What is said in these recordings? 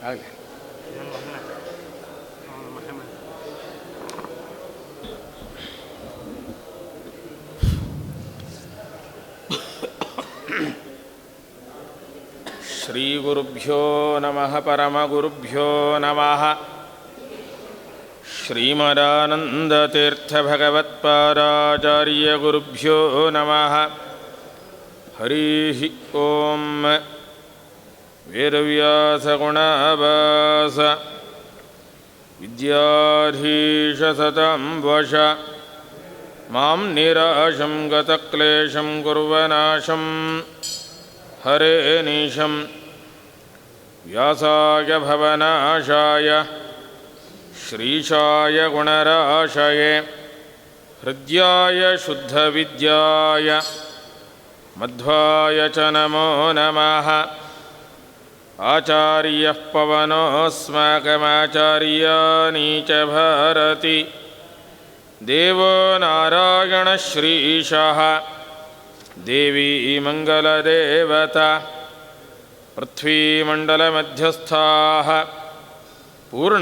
ಆಗಲಿ. ಶ್ರೀ ಗುರುಭ್ಯೋ ನಮಃ ಪರಮಗುರುಭ್ಯೋ ನಮಃ. ಶ್ರೀಮದಾನಂದತೀರ್ಥಭಗವತ್ಪಾದಾಚಾರ್ಯ ಗುರುಭ್ಯೋ ನಮಃ. ಹರಿ ಓಂ. ವೇದವ್ಯಾಸಗುಣಾಭಾಸ ವಿದ್ಯಾಧೀಶ ಸತಂ ವಶ ಮಾಂ ನಿರಾಶಂ ಗತಕ್ಲೇಶಂ ಕುರ್ವನಾಶಂ ಹರೇ ನೀಶಂ. ವ್ಯಾಸಾಯ ಭವನಾಶಾಯ ಶ್ರೀಶಾಯ ಗುಣರಾಶಯೇ ಹೃದ್ಯಾಯ ಶುದ್ಧವಿದ್ಯಾಯ ಮಧ್ವಾಯ ಚ ನಮೋ ನಮಃ. ಆಚಾರ್ಯಃ ಪವನೋऽಸ್ಮಾಕಮಾಚಾರ್ಯಾಣಿ ಚ ಭಾರತಿ ದೇವೋ ನಾರಾಯಣ ಶ್ರೀಶಃ. ದೇವಿ ಮಂಗಲದೇವತಾ ಪೃಥ್ವೀಮಂಡಲಮಧ್ಯಸ್ಥಾಃ ಪೂರ್ಣಬೋಧಮತಾನುಗಾಃ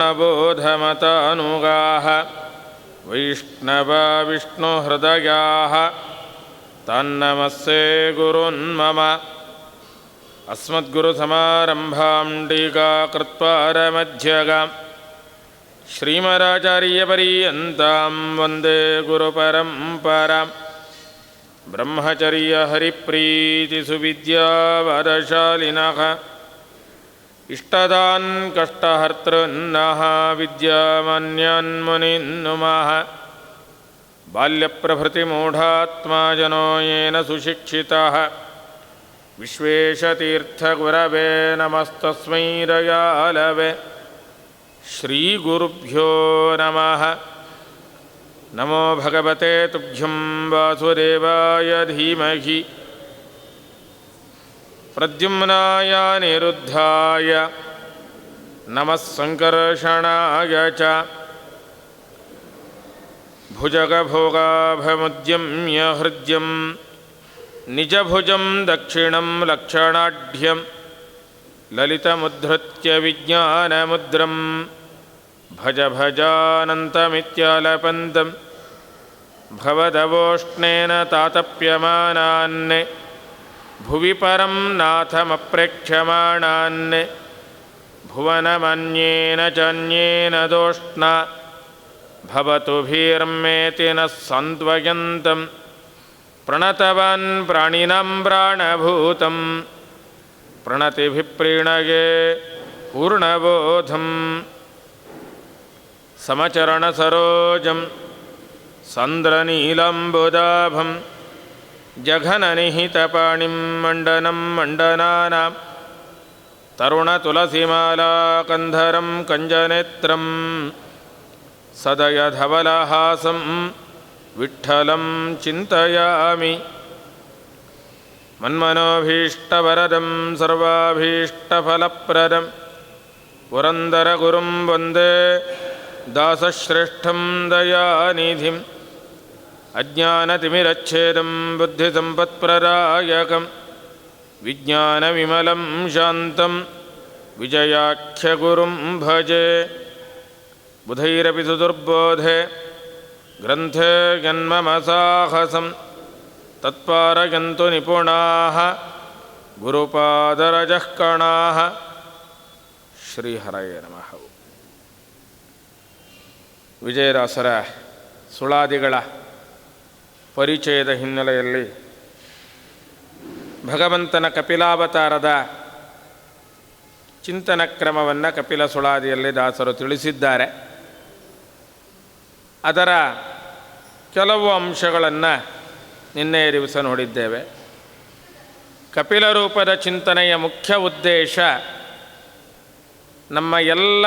ವೈಷ್ಣವಾ ವಿಷ್ಣುಹೃದಯಾಃ ತನ್ನಮಸ್ಸೇ ಗುರುನ್ಮಮ. ಅಸ್ಮದ್ಗುರುಸಮಾರಂಭಾಂ ಟೀಕಾಕೃತ್ಪಾರಮಧ್ಯಗಾಂ ಶ್ರೀಮದಾಚಾರ್ಯಪರ್ಯಂತಾಂ ವಂದೇ ಗುರುಪರಂಪರಾಂ. ಬ್ರಹ್ಮಚರ್ಯ ಹರಿಪ್ರೀತಿಸುವಿದ್ಯಾವರಶಾಲಿನಃ ಇಷ್ಟದಾನ್ ಕಷ್ಟಹರ್ತೃನ್ನಃ ವಿದ್ಯಾಮಾನ್ಯಾನ್ ಮುನೀನ್ ನುಮಃ. ಬಾಲ್ಯಪ್ರಭೃತಿಮೂಢಾತ್ಮಾ ಜನೋ ಯೇನ ಸುಶಿಕ್ಷಿತಃ ವಿಶ್ವೇಶತೀರ್ಥಗುರವೇ ನಮಸ್ತಸ್ಮೈ ದಯಾಳವೇ. ಶ್ರೀಗುರುಭ್ಯೋ ನಮಃ. ನಮೋ ಭಗವತೆ ತುಭ್ಯಂ ವಾಸುದೇವಾಯ ಧೀಮಹಿ ಪ್ರದ್ಯುಮ್ನಾಯ ನಿರುದ್ಧಾಯ ನಮಃ ಸಂಕರ್ಷಣಾಯ ಚ. ಭುಜಗಭೋಗಾಭಮುದ್ಯಮ್ಯ ಹೃದ್ಯಂ ನಿಜಭುಜಂ ದಕ್ಷಿಣಂ ಲಕ್ಷಣಾಢ್ಯಂ ಲಲಿತಮುದ್ಧೃತ್ಯ ವಿಜ್ಞಾನಮುದ್ರಂ ಭಜ ಭಜಾನಂತಮಿತ್ಯಾಲಪಂತಂ ಭವದವೋಷ್ಣೇನ ತಾತಪ್ಯಮಾನಾನ್ ಭುವಿ ಪರಂ ನಾಥಮಪ್ರೇಕ್ಷ್ಯಮಾಣಾನ್ ಭುವನಮನ್ಯೇನ ಚಾನ್ಯೇನ ದೋಷ್ಣ ಭವತು ಭೀರ್ಮೇತಿ ನ ಸಾಂತ್ವಯಂತಂ ಪ್ರಣತವಾನ್ ಪ್ರಾಣಿನಾಂ ಪ್ರಾಣಭೂತಂ ಪ್ರಣತಿಭಿಪ್ರೀಣಯೇ ಪೂರ್ಣಬೋಧಂ. ಸಮಚರಣಸರೋಜಂ ಸಾಂದ್ರನೀಲಾಂಬುದಾಭಂ ಜಘನನಿಹಿತಪಾಣಿಂ ಮಂಡನಂ ಮಂಡನಾನಾಂ ತರುಣತುಲಸಿಮಾಲಾಕಂಧರಂ ಕಂಜನೇತ್ರಂ ಸದಯಧವಲಹಾಸಂ ವಿಠ್ಠಲಂ ಚಿಂತಯಾಮಿ. ಮನ್ಮನೋಭೀಷ್ಟವರದಂ ಸರ್ವಾಭೀಷ್ಟಫಲಪ್ರದಂ ಪುರಂದರಗುರುಂ ವಂದೇ ದಾಸಶ್ರೇಷ್ಠಂ ದಯಾನಿಧಿಂ. ಅಜ್ಞಾನತಿಮಿರಚ್ಛೇದಂ ಬುದ್ಧಿಸಂಪತ್ಪ್ರದಾಯಕಂ ವಿಜ್ಞಾನವಿಮಲಂ ಶಾಂತಂ ವಿಜಯಾಖ್ಯಗುರುಂ ಭಜೆ. ಬುಧೈರಪಿ ಸುದುರ್ಬೋಧೆ ಗ್ರಂಥೆ ಜನ್ಮಮಸಾಹಸಂ ತತ್ಪಾರಯಂತು ನಿಪುಣಾಃ ಗುರುಪಾದರಜಃ ಕಣಾಃ. ಶ್ರೀಹರಯೇ ನಮಃ. ವಿಜಯದಾಸರ ಸುಳಾದಿಗಳ ಪರಿಚಯದ ಹಿನ್ನೆಲೆಯಲ್ಲಿ ಭಗವಂತನ ಕಪಿಲಾವತಾರದ ಚಿಂತನ ಕ್ರಮವನ್ನು ಕಪಿಲ ಸುಳಾದಿಯಲ್ಲಿ ದಾಸರು ತಿಳಿಸಿದ್ದಾರೆ. ಅದರ ಕೆಲವು ಅಂಶಗಳನ್ನು ನಿನ್ನೆಯ ದಿವಸ ನೋಡಿದ್ದೇವೆ. ಕಪಿಲ ರೂಪದ ಚಿಂತನೆಯ ಮುಖ್ಯ ಉದ್ದೇಶ ನಮ್ಮ ಎಲ್ಲ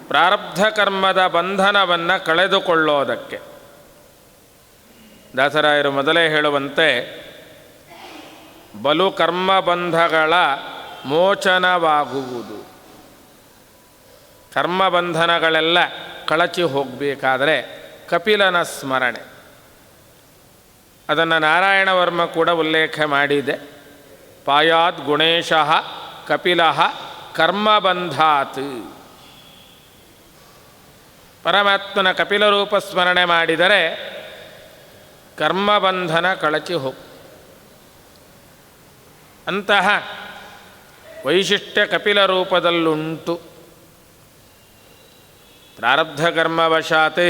ಪ್ರಾರಬ್ಧ ಕರ್ಮದ ಬಂಧನವನ್ನು ಕಳೆದುಕೊಳ್ಳೋದಕ್ಕೆ. ದಾಸರಾಯರು ಮೊದಲೇ ಹೇಳುವಂತೆ ಬಲು ಕರ್ಮಬಂಧಗಳ ಮೋಚನವಾಗುವುದು. ಕರ್ಮಬಂಧನಗಳೆಲ್ಲ ಕಳಚಿ ಹೋಗಬೇಕಾದರೆ ಕಪಿಲನ ಸ್ಮರಣೆ. ಅದನ್ನು ನಾರಾಯಣವರ್ಮ ಕೂಡ ಉಲ್ಲೇಖ ಮಾಡಿದೆ. ಪಾಯಾದ್ ಗುಣೇಶಃ ಕಪಿಲಃ ಕರ್ಮಬಂಧಾತ್. ಪರಮಾತ್ಮನ ಕಪಿಲರೂಪ ಸ್ಮರಣೆ ಮಾಡಿದರೆ ಕರ್ಮಬಂಧನ ಕಳಚಿ ಹೋಗು. ಅಂತಹ ವೈಶಿಷ್ಟ್ಯ ಕಪಿಲ ರೂಪದಲ್ಲುಂಟು. ಪ್ರಾರಬ್ಧ ಕರ್ಮವಶಾತ್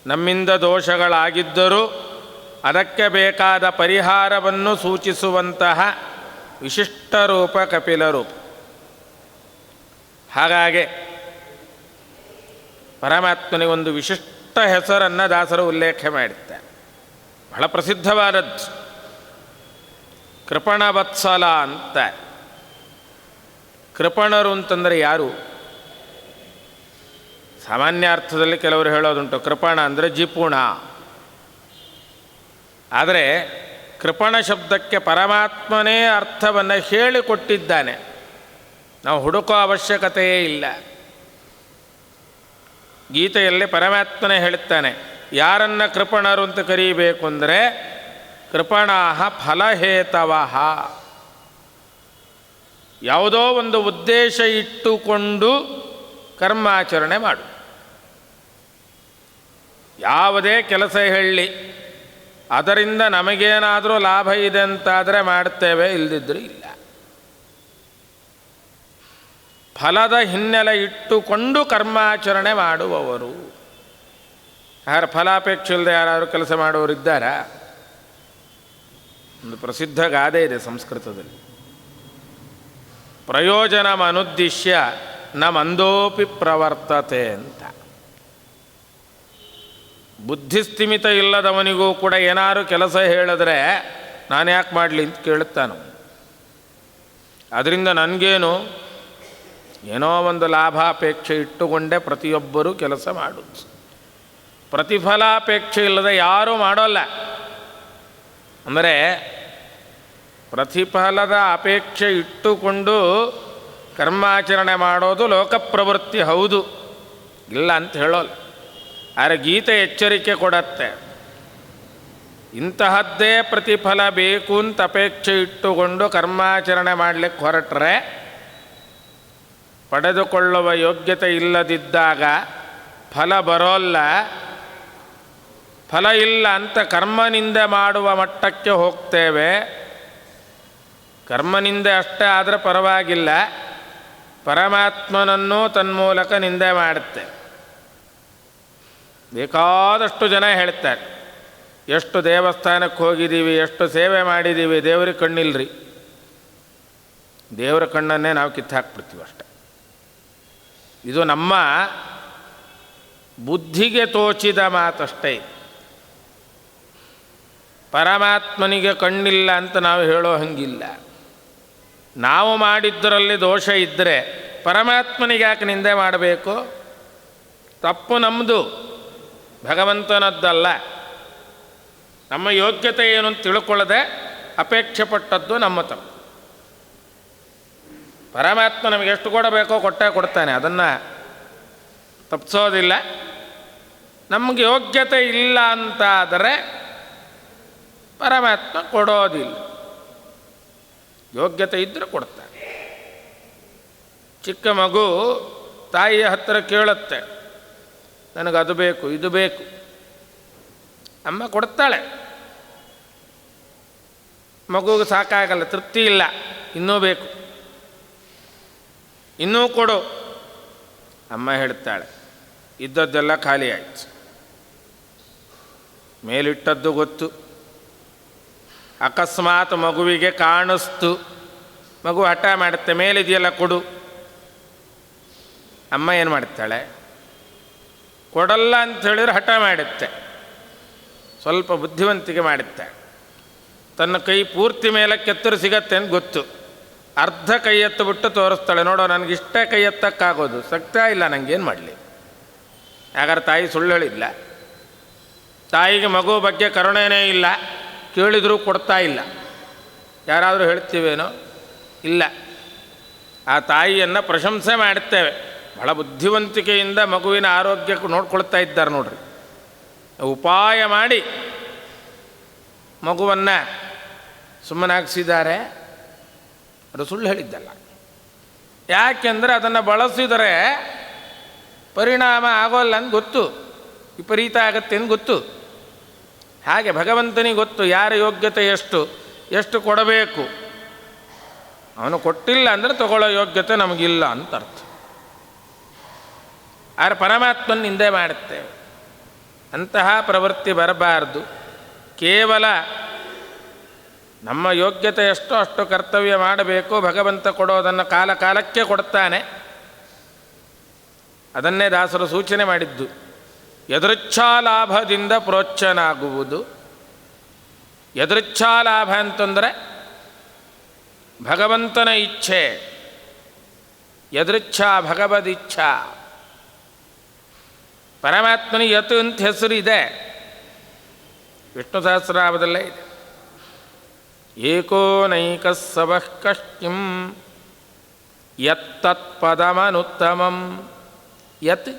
ನಮ್ಮಿಂದ ದೋಷಗಳಾಗಿದ್ದರೂ ಅದಕ್ಕೆ ಬೇಕಾದ ಪರಿಹಾರವನ್ನು ಸೂಚಿಸುವಂತಹ ವಿಶಿಷ್ಟ ರೂಪ ಕಪಿಲ ರೂಪ. ಹಾಗಾಗಿ ಪರಮಾತ್ಮನಿಗೊಂದು ವಿಶಿಷ್ಟ ಹೆಸರನ್ನು ದಾಸರು ಉಲ್ಲೇಖ ಮಾಡುತ್ತಾರೆ. ಬಹಳ ಪ್ರಸಿದ್ಧವಾದದ್ದು ಕೃಪಣವತ್ಸಲ ಅಂತ. ಕೃಪಣರು ಅಂತಂದರೆ ಯಾರು? ಸಾಮಾನ್ಯ ಅರ್ಥದಲ್ಲಿ ಕೆಲವರು ಹೇಳೋದುಂಟು ಕೃಪಣ ಅಂದರೆ ಜಿಪುಣ. ಆದರೆ ಕೃಪಣ ಶಬ್ದಕ್ಕೆ ಪರಮಾತ್ಮನೇ ಅರ್ಥವನ್ನು ಹೇಳಿಕೊಟ್ಟಿದ್ದಾನೆ. ನಾವು ಹುಡುಕೋ ಅವಶ್ಯಕತೆಯೇ ಇಲ್ಲ. ಗೀತೆಯಲ್ಲಿ ಪರಮಾತ್ಮನೇ ಹೇಳುತ್ತಾನೆ, ಯಾರನ್ನ ಕೃಪಣರು ಅಂತ ಕರೀಬೇಕು ಅಂದರೆ ಕೃಪಣಾಹ ಫಲಹೇತವಃ. ಯಾವುದೋ ಒಂದು ಉದ್ದೇಶ ಇಟ್ಟುಕೊಂಡು ಕರ್ಮಾಚರಣೆ ಮಾಡು. ಯಾವುದೇ ಕೆಲಸ ಹೇಳಿ ಅದರಿಂದ ನಮಗೇನಾದರೂ ಲಾಭ ಇದೆ ಅಂತಾದರೆ ಮಾಡ್ತೇವೆ, ಇಲ್ಲದಿದ್ದರೂ ಇಲ್ಲ. ಫಲದ ಹಿನ್ನೆಲೆ ಇಟ್ಟುಕೊಂಡು ಕರ್ಮಾಚರಣೆ ಮಾಡುವವರು. ಯಾರು ಫಲಾಪೇಕ್ಷೆ ಇಲ್ಲದೆ ಯಾರಾದರೂ ಕೆಲಸ ಮಾಡುವವರಿದ್ದಾರಾ? ಒಂದು ಪ್ರಸಿದ್ಧ ಗಾದೆ ಇದೆ ಸಂಸ್ಕೃತದಲ್ಲಿ, ಪ್ರಯೋಜನಮನುದ್ದಿಶ್ಯ ನ ಮಂದೋಪಿ ಪ್ರವರ್ತತೆ ಅಂತ. ಬುದ್ಧಿಸ್ಥಿಮಿತ ಇಲ್ಲದವನಿಗೂ ಕೂಡ ಏನಾರು ಕೆಲಸ ಹೇಳಿದ್ರೆ ನಾನು ಯಾಕೆ ಮಾಡಲಿ ಅಂತ ಕೇಳುತ್ತಾನು. ಅದರಿಂದ ನನಗೇನು, ಏನೋ ಒಂದು ಲಾಭಾಪೇಕ್ಷೆ ಇಟ್ಟುಕೊಂಡೇ ಪ್ರತಿಯೊಬ್ಬರೂ ಕೆಲಸ ಮಾಡೋದು. ಪ್ರತಿಫಲಾಪೇಕ್ಷೆ ಇಲ್ಲದೆ ಯಾರೂ ಮಾಡೋಲ್ಲ. ಅಂದರೆ ಪ್ರತಿಫಲದ ಅಪೇಕ್ಷೆ ಇಟ್ಟುಕೊಂಡು ಕರ್ಮಾಚರಣೆ ಮಾಡೋದು ಲೋಕಪ್ರವೃತ್ತಿ ಹೌದು, ಇಲ್ಲ ಅಂತ ಹೇಳೋಲ್ಲ. ಆದರೆ ಗೀತೆ ಎಚ್ಚರಿಕೆ ಕೊಡತ್ತೆ, ಇಂತಹದ್ದೇ ಪ್ರತಿಫಲ ಬೇಕು ಅಂತ ಅಪೇಕ್ಷೆ ಇಟ್ಟುಕೊಂಡು ಕರ್ಮಾಚರಣೆ ಮಾಡಲಿಕ್ಕೆ ಹೊರಟ್ರೆ ಪಡೆದುಕೊಳ್ಳುವ ಯೋಗ್ಯತೆ ಇಲ್ಲದಿದ್ದಾಗ ಫಲ ಬರೋಲ್ಲ. ಫಲ ಇಲ್ಲ ಅಂತ ಕರ್ಮನಿಂದೆ ಮಾಡುವ ಮಟ್ಟಕ್ಕೆ ಹೋಗ್ತೇವೆ. ಕರ್ಮನಿಂದೆ ಅಷ್ಟೇ ಆದರೆ ಪರವಾಗಿಲ್ಲ, ಪರಮಾತ್ಮನನ್ನು ತನ್ಮೂಲಕ ನಿಂದೆ ಮಾಡುತ್ತೆ. ಬೇಕಾದಷ್ಟು ಜನ ಹೇಳ್ತಾರೆ, ಎಷ್ಟು ದೇವಸ್ಥಾನಕ್ಕೆ ಹೋಗಿದ್ದೀವಿ, ಎಷ್ಟು ಸೇವೆ ಮಾಡಿದ್ದೀವಿ, ದೇವ್ರಿಗೆ ಕಣ್ಣಿಲ್ರಿ. ದೇವರ ಕಣ್ಣನ್ನೇ ನಾವು ಕಿತ್ತಾಕ್ಬಿಡ್ತೀವಿ ಅಷ್ಟೆ. ಇದು ನಮ್ಮ ಬುದ್ಧಿಗೆ ತೋಚಿದ ಮಾತಷ್ಟೇ. ಪರಮಾತ್ಮನಿಗೆ ಕಣ್ಣಿಲ್ಲ ಅಂತ ನಾವು ಹೇಳೋ ಹಂಗಿಲ್ಲ. ನಾವು ಮಾಡಿದ್ದರಲ್ಲಿ ದೋಷ ಇದ್ದರೆ ಪರಮಾತ್ಮನಿಗೆ ಯಾಕೆ ನಿಂದೆ ಮಾಡಬೇಕು? ತಪ್ಪು ನಮ್ಮದು, ಭಗವಂತನದ್ದಲ್ಲ. ನಮ್ಮ ಯೋಗ್ಯತೆ ಏನು ಅಂತ ತಿಳ್ಕೊಳ್ಳದೆ ಅಪೇಕ್ಷೆ ಪಟ್ಟದ್ದು ನಮ್ಮ ತಪ್ಪು. ಪರಮಾತ್ಮ ನಮಗೆ ಎಷ್ಟು ಕೊಡಬೇಕೋ ಕೊಟ್ಟೇ ಕೊಡ್ತಾನೆ, ಅದನ್ನು ತಪ್ಪಿಸೋದಿಲ್ಲ. ನಮಗೆ ಯೋಗ್ಯತೆ ಇಲ್ಲ ಅಂತಾದರೆ ಪರಮಾತ್ಮ ಕೊಡೋದಿಲ್ಲ. ಯೋಗ್ಯತೆ ಇದ್ದರೆ ಕೊಡ್ತಾನೆ. ಚಿಕ್ಕ ಮಗು ತಾಯಿಯ ಹತ್ತಿರ ಕೇಳುತ್ತೆ, ನನಗದು ಬೇಕು, ಇದು ಬೇಕು. ಅಮ್ಮ ಕೊಡ್ತಾಳೆ. ಮಗುಗೆ ಸಾಕಾಗಲ್ಲ, ತೃಪ್ತಿ ಇಲ್ಲ, ಇನ್ನೂ ಬೇಕು, ಇನ್ನೂ ಕೊಡು. ಅಮ್ಮ ಹೇಳ್ತಾಳೆ, ಇದ್ದದ್ದೆಲ್ಲ ಖಾಲಿ ಆಯಿತು, ಮೇಲಿಟ್ಟದ್ದು ಗೊತ್ತು. ಅಕಸ್ಮಾತ್ ಮಗುವಿಗೆ ಕಾಣಿಸ್ತು, ಮಗು ಹಠ ಮಾಡುತ್ತೆ, ಮೇಲಿದೆಯಲ್ಲ ಕೊಡು. ಅಮ್ಮ ಏನು ಮಾಡ್ತಾಳೆ? ಕೊಡಲ್ಲ ಅಂತ ಹೇಳಿದ್ರೆ ಹಠ ಮಾಡುತ್ತೆ. ಸ್ವಲ್ಪ ಬುದ್ಧಿವಂತಿಕೆ ಮಾಡುತ್ತೆ. ತನ್ನ ಕೈ ಪೂರ್ತಿ ಮೇಲೆ ಕೆತ್ತರು ಸಿಗತ್ತೆ ಅಂತ ಗೊತ್ತು, ಅರ್ಧ ಕೈ ಎತ್ತು ಬಿಟ್ಟು ತೋರಿಸ್ತಾಳೆ, ನೋಡೋ ನನಗಿಷ್ಟೇ ಕೈ ಎತ್ತಕ್ಕಾಗೋದು, ಸಕ್ತಾ ಇಲ್ಲ, ನನಗೇನು ಮಾಡಲಿ? ಯಾಗಾರ ತಾಯಿ ಸುಳ್ಳು ಹೇಳಿಲ್ಲ. ತಾಯಿಗೆ ಮಗು ಬಗ್ಗೆ ಕರುಣೆನೇ ಇಲ್ಲ, ಕೇಳಿದರೂ ಕೊಡ್ತಾ ಇಲ್ಲ. ಯಾರಾದರೂ ಹೇಳ್ತೀವೇನೋ? ಇಲ್ಲ. ಆ ತಾಯಿಯನ್ನು ಪ್ರಶಂಸೆ ಮಾಡುತ್ತೇವೆ. ಬಹಳ ಬುದ್ಧಿವಂತಿಕೆಯಿಂದ ಮಗುವಿನ ಆರೋಗ್ಯಕ್ಕೆ ನೋಡ್ಕೊಳ್ತಾ ಇದ್ದಾರೆ ನೋಡ್ರಿ. ಉಪಾಯ ಮಾಡಿ ಮಗುವನ್ನು ಸುಮ್ಮನಾಗಿಸಿದ್ದಾರೆ. ಅದು ಸುಳ್ಳು ಹೇಳಿದ್ದಲ್ಲ. ಯಾಕೆಂದರೆ ಅದನ್ನು ಬಳಸಿದರೆ ಪರಿಣಾಮ ಆಗೋಲ್ಲ ಅಂತ ಗೊತ್ತು, ವಿಪರೀತ ಆಗತ್ತೆ ಅಂತ ಗೊತ್ತು. ಹಾಗೆ ಭಗವಂತನಿಗೆ ಗೊತ್ತು ಯಾರ ಯೋಗ್ಯತೆ ಎಷ್ಟು ಕೊಡಬೇಕು. ಅವನು ಕೊಟ್ಟಿಲ್ಲ ಅಂದರೆ ತಗೊಳ್ಳೋ ಯೋಗ್ಯತೆ ನಮಗಿಲ್ಲ ಅಂತ ಅರ್ಥ. ಆದರೆ ಪರಮಾತ್ಮನ ನಿಂದೆ ಮಾಡುತ್ತೇವೆ. ಅಂತಹ ಪ್ರವೃತ್ತಿ ಬರಬಾರ್ದು. ಕೇವಲ ನಮ್ಮ ಯೋಗ್ಯತೆ ಅಷ್ಟು ಕರ್ತವ್ಯ ಮಾಡಬೇಕು. ಭಗವಂತ ಕೊಡೋದನ್ನು ಕಾಲಕ್ಕೆ ಕೊಡ್ತಾನೆ. ಅದನ್ನೇ ದಾಸರು ಸೂಚನೆ ಮಾಡಿದ್ದು. ಯದೃಚ್ಛಾಲಾಭದಿಂದ ಪ್ರೋಚ್ಛನಾಗುವುದು. ಯದೃಚ್ಛಾಲಾಭ ಅಂತಂದರೆ ಭಗವಂತನ ಇಚ್ಛೆ. ಯದೃಚ್ಛಾ ಭಗವದಿಚ್ಛಾ. ಪರಮಾತ್ಮನಿಗೆ ಯತ್ ಅಂತ ಹೆಸರು ಇದೆ, ವಿಷ್ಣು ಸಹಸ್ರನಾಮದಲ್ಲೇ ಇದೆ. ಏಕೋ ನೈಕ ಸವಃ ಕಷ್ಟಿಂ ಯತ್ತತ್ಪದಮನುತ್ತಮಂ. ಯತ್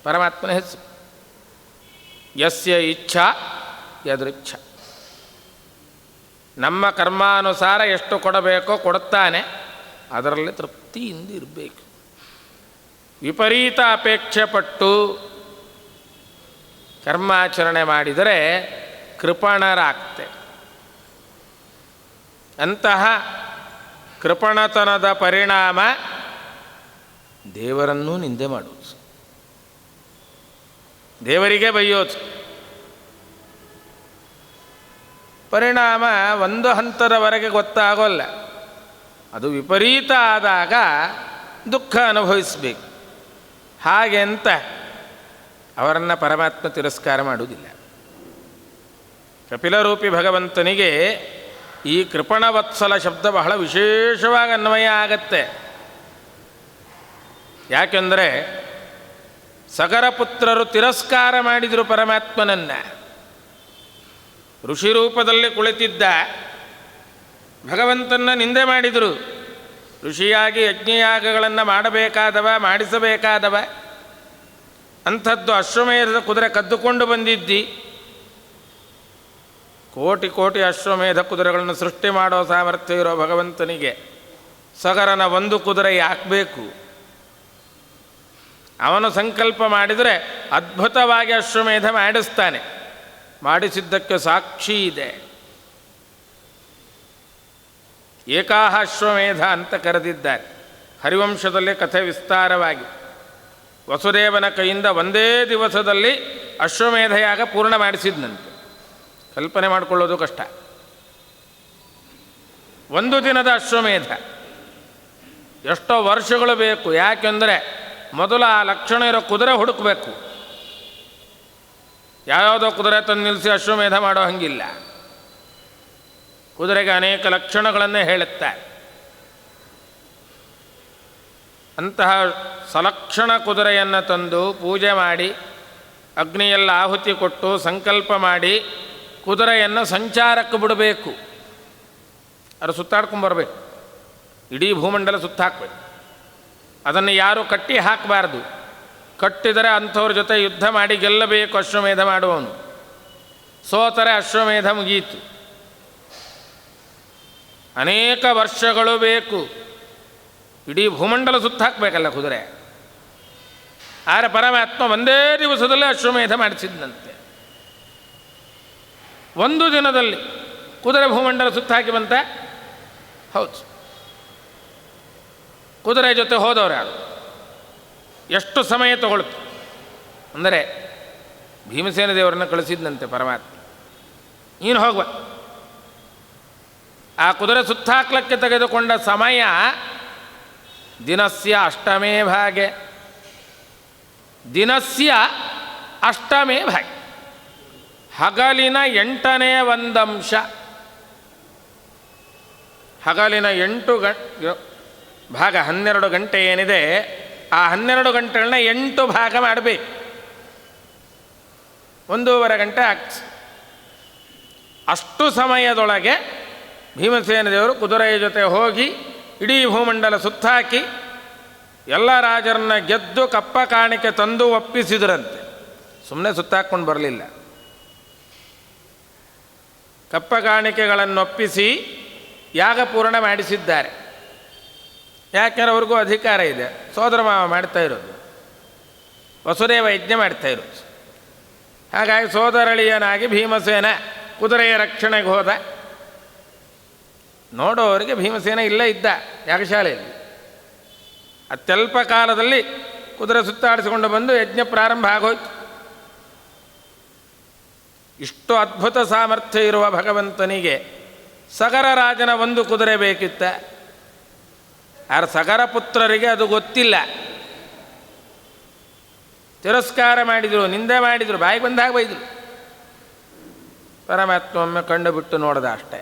ಪರಮಾತ್ಮನ ಹೆಸರು. ಯಸ್ಯ ಇಚ್ಛಾ ಯದೃಚ್ಛ. ನಮ್ಮ ಕರ್ಮಾನುಸಾರ ಎಷ್ಟು ಕೊಡಬೇಕೋ ಕೊಡುತ್ತಾನೆ. ಅದರಲ್ಲಿ ತೃಪ್ತಿಯಿಂದ ಇರಬೇಕು. ವಿಪರೀತ ಅಪೇಕ್ಷೆ ಪಟ್ಟು ಕರ್ಮಾಚರಣೆ ಮಾಡಿದರೆ ಕೃಪಣರಾಗ್ತೆ. ಅಂತಹ ಕೃಪಣತನದ ಪರಿಣಾಮ ದೇವರನ್ನೂ ನಿಂದೆ ಮಾಡುವುದು, ದೇವರಿಗೆ ಬೈಯೋದು. ಪರಿಣಾಮ ಒಂದು ಹಂತದವರೆಗೆ ಗೊತ್ತಾಗೋಲ್ಲ. ಅದು ವಿಪರೀತ ಆದಾಗ ದುಃಖ ಅನುಭವಿಸಬೇಕು. ಹಾಗೆ ಅಂತ ಅವರನ್ನು ಪರಮಾತ್ಮ ತಿರಸ್ಕಾರ ಮಾಡುವುದಿಲ್ಲ. ಕಪಿಲರೂಪಿ ಭಗವಂತನಿಗೆ ಈ ಕೃಪಣವತ್ಸಲ ಶಬ್ದ ಬಹಳ ವಿಶೇಷವಾಗಿ ಅನ್ವಯ ಆಗತ್ತೆ. ಯಾಕೆಂದರೆ ಸಗರ ಪುತ್ರರು ತಿರಸ್ಕಾರ ಮಾಡಿದರು ಪರಮಾತ್ಮನನ್ನು. ಋಷಿ ರೂಪದಲ್ಲಿ ಕುಳಿತಿದ್ದ ಭಗವಂತನ ನಿಂದೆ ಮಾಡಿದರು. ಋಷಿಯಾಗಿ ಯಜ್ಞಯಾಗಗಳನ್ನು ಮಾಡಿಸಬೇಕಾದವ ಅಂಥದ್ದು ಅಶ್ವಮೇಧದ ಕುದುರೆ ಕದ್ದುಕೊಂಡು ಬಂದಿದ್ದಿ. ಕೋಟಿ ಅಶ್ವಮೇಧ ಕುದುರೆಗಳನ್ನು ಸೃಷ್ಟಿ ಮಾಡೋ ಸಾಮರ್ಥ್ಯ ಇರೋ ಭಗವಂತನಿಗೆ ಸಗರನ ಒಂದು ಕುದುರೆ ಯಾಕೆ ಬೇಕು? ಅವನು ಸಂಕಲ್ಪ ಮಾಡಿದರೆ ಅದ್ಭುತವಾಗಿ ಅಶ್ವಮೇಧ ಮಾಡಿಸ್ತಾನೆ. ಮಾಡಿಸಿದ್ದಕ್ಕೆ ಸಾಕ್ಷಿ ಇದೆ. ಏಕಾಹ ಅಶ್ವಮೇಧ ಅಂತ ಕರೆದಿದ್ದಾರೆ. ಹರಿವಂಶದಲ್ಲಿ ಕಥೆ ವಿಸ್ತಾರವಾಗಿ ವಸುದೇವನ ಕೈಯಿಂದ ಒಂದೇ ದಿವಸದಲ್ಲಿ ಅಶ್ವಮೇಧ ಯಾಗ ಪೂರ್ಣ ಮಾಡಿಸಿದ್ನಂತೆ. ಕಲ್ಪನೆ ಮಾಡಿಕೊಳ್ಳೋದು ಕಷ್ಟ. ಒಂದು ದಿನದ ಅಶ್ವಮೇಧ ಎಷ್ಟೋ ವರ್ಷಗಳು ಬೇಕು. ಯಾಕೆಂದರೆ ಮೊದಲು ಆ ಲಕ್ಷಣ ಇರೋ ಕುದುರೆ ಹುಡುಕಬೇಕು. ಯಾವ್ಯಾವುದೋ ಕುದುರೆ ತಂದು ನಿಲ್ಲಿಸಿ ಅಶ್ವಮೇಧ ಮಾಡೋ ಹಂಗಿಲ್ಲ. ಕುದುರೆಗೆ ಅನೇಕ ಲಕ್ಷಣಗಳನ್ನೇ ಹೇಳುತ್ತೆ. ಅಂತಹ ಸಲಕ್ಷಣ ಕುದುರೆಯನ್ನು ತಂದು ಪೂಜೆ ಮಾಡಿ ಅಗ್ನಿಯೆಲ್ಲ ಆಹುತಿ ಕೊಟ್ಟು ಸಂಕಲ್ಪ ಮಾಡಿ ಕುದುರೆಯನ್ನು ಸಂಚಾರಕ್ಕೆ ಬಿಡಬೇಕು. ಅದು ಸುತ್ತಾಡ್ಕೊಂಬರ್ಬೇಕು. ಇಡೀ ಭೂಮಂಡಲ ಸುತ್ತಾಕಬೇಕು. ಅದನ್ನು ಯಾರೂ ಕಟ್ಟಿ ಹಾಕಬಾರ್ದು. ಕಟ್ಟಿದರೆ ಅಂಥವ್ರ ಜೊತೆ ಯುದ್ಧ ಮಾಡಿ ಗೆಲ್ಲಬೇಕು ಅಶ್ವಮೇಧ ಮಾಡುವವನು. ಸೋತರೆ ಅಶ್ವಮೇಧ ಮುಗಿಯಿತು. ಅನೇಕ ವರ್ಷಗಳು ಬೇಕು. ಇಡೀ ಭೂಮಂಡಲ ಸುತ್ತಾಕಬೇಕಲ್ಲ ಕುದುರೆ. ಆದರೆ ಪರಮಾತ್ಮ ಒಂದೇ ದಿವಸದಲ್ಲೇ ಅಶ್ವಮೇಧ ಮಾಡಿಸಿದ್ದಂತೆ. ಒಂದು ದಿನದಲ್ಲಿ ಕುದುರೆ ಭೂಮಂಡಲ ಸುತ್ತಾಕಿ ಬಂತ? ಹೌದು. ಕುದುರೆ ಜೊತೆ ಹೋದವರು ಯಾರು? ಎಷ್ಟು ಸಮಯ ತಗೊಳ್ತು ಅಂದರೆ ಭೀಮಸೇನ ದೇವರನ್ನು ಕಳಿಸಿದ್ದಂತೆ ಪರಮಾತ್ಮ. ನೀನು ಹೋಗುವ. ಆ ಕುದುರೆ ಸುತ್ತಾಕ್ಲಕ್ಕೆ ತೆಗೆದುಕೊಂಡ ಸಮಯ ದಿನಸ್ಯ ಅಷ್ಟಮೇ ಭಾಗೆ. ದಿನಸ್ಯ ಅಷ್ಟಮೇ ಭಾಗೆ. ಹಗಲಿನ 8ನೇ ಒಂದಂಶ. ಹಗಲಿನ 8 ಭಾಗ 12 ಗಂಟೆ ಏನಿದೆ, ಆ 12 ಗಂಟೆಗಳನ್ನ 8 ಭಾಗ ಮಾಡಬೇಕು. 1.5 ಗಂಟೆ ಆಗ್ತದೆ. ಅಷ್ಟು ಸಮಯದೊಳಗೆ ಭೀಮಸೇನ ದೇವರು ಕುದುರೆಯ ಜೊತೆ ಹೋಗಿ ಇಡೀ ಭೂಮಂಡಲ ಸುತ್ತಾಕಿ ಎಲ್ಲ ರಾಜರನ್ನ ಗೆದ್ದು ಕಪ್ಪ ಕಾಣಿಕೆ ತಂದು ಒಪ್ಪಿಸಿದ್ರಂತೆ. ಸುಮ್ಮನೆ ಸುತ್ತಾಕ್ಕೊಂಡು ಬರಲಿಲ್ಲ. ಕಪ್ಪ ಕಾಣಿಕೆಗಳನ್ನು ಒಪ್ಪಿಸಿ ಯಾಗ ಪೂರ್ಣ ಮಾಡಿಸಿದ್ದಾರೆ. ಯಾಕೆಂದ್ರೆ ಅವ್ರಿಗೂ ಅಧಿಕಾರ ಇದೆ. ಸೋದರ ಮಾವ ಮಾಡ್ತಾ ಇರೋದು, ವಸುದೇವ ಯಜ್ಞ ಮಾಡ್ತಾ ಇರೋದು. ಹಾಗಾಗಿ ಸೋದರಳಿಯನಾಗಿ ಭೀಮಸೇನ ಕುದುರೆಯ ರಕ್ಷಣೆಗೆ ಹೋದ. ನೋಡೋವರಿಗೆ ಭೀಮಸೇನ ಇಲ್ಲೇ ಇದ್ದ ಯಾಗಶಾಲೆಯಲ್ಲಿ. ಅತ್ಯಲ್ಪ ಕಾಲದಲ್ಲಿ ಕುದುರೆ ಸುತ್ತಾಡಿಸಿಕೊಂಡು ಬಂದು ಯಜ್ಞ ಪ್ರಾರಂಭ ಆಗೋಯ್ತು. ಇಷ್ಟು ಅದ್ಭುತ ಸಾಮರ್ಥ್ಯ ಇರುವ ಭಗವಂತನಿಗೆ ಸಗರ ರಾಜನ ಒಂದು ಕುದುರೆ ಬೇಕಿತ್ತ. ಆರ ಸಗರ ಪುತ್ರರಿಗೆ ಅದು ಗೊತ್ತಿಲ್ಲ. ತಿರಸ್ಕಾರ ಮಾಡಿದರು, ನಿಂದೆ ಮಾಡಿದರು, ಬಾಯಿಗೆ ಬಂದಾಗ ಬೈದರು. ಪರಮಾತ್ಮ ಒಮ್ಮೆ ಕಂಡು ಬಿಟ್ಟು ನೋಡ್ದ ಅಷ್ಟೇ,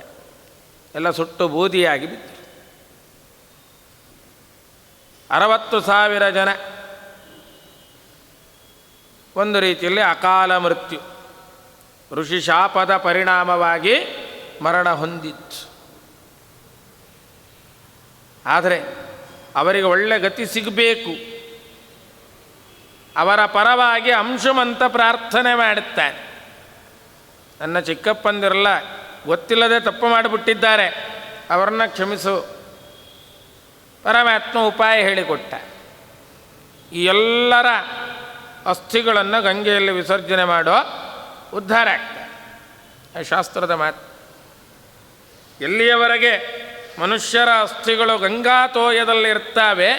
ಎಲ್ಲ ಸುಟ್ಟು ಬೂದಿಯಾಗಿ ಬಿದ್ದರು. 60,000 ಜನ ಒಂದು ರೀತಿಯಲ್ಲಿ ಅಕಾಲ ಮೃತ್ಯು, ಋಷಿ ಶಾಪದ ಪರಿಣಾಮವಾಗಿ ಮರಣ ಹೊಂದಿತ್ತು. ಆದರೆ ಅವರಿಗೆ ಒಳ್ಳೆ ಗತಿ ಸಿಗಬೇಕು, ಅವರ ಪರವಾಗಿ ಅಂಶುಮಂತ ಪ್ರಾರ್ಥನೆ ಮಾಡುತ್ತಾನೆ. ನನ್ನ ಚಿಕ್ಕಪ್ಪಂದಿರಲ್ಲ, ಗೊತ್ತಿಲ್ಲದೆ ತಪ್ಪು ಮಾಡಿಬಿಟ್ಟಿದ್ದಾರೆ, ಅವರನ್ನು ಕ್ಷಮಿಸು. ಪರಮಾತ್ಮ ಉಪಾಯ ಹೇಳಿಕೊಟ್ಟ. ಈ ಎಲ್ಲರ ಅಸ್ಥಿಗಳನ್ನು ಗಂಗೆಯಲ್ಲಿ ವಿಸರ್ಜನೆ ಮಾಡೋ ಉದ್ಧಾರ ಆಗ್ತದೆ. ಶಾಸ್ತ್ರದ ಮಾತು. ಎಲ್ಲಿಯವರೆಗೆ ಮನುಷ್ಯರ ಅಸ್ಥಿಗಳು ಗಂಗಾತೋಯದಲ್ಲಿರ್ತಾವೆ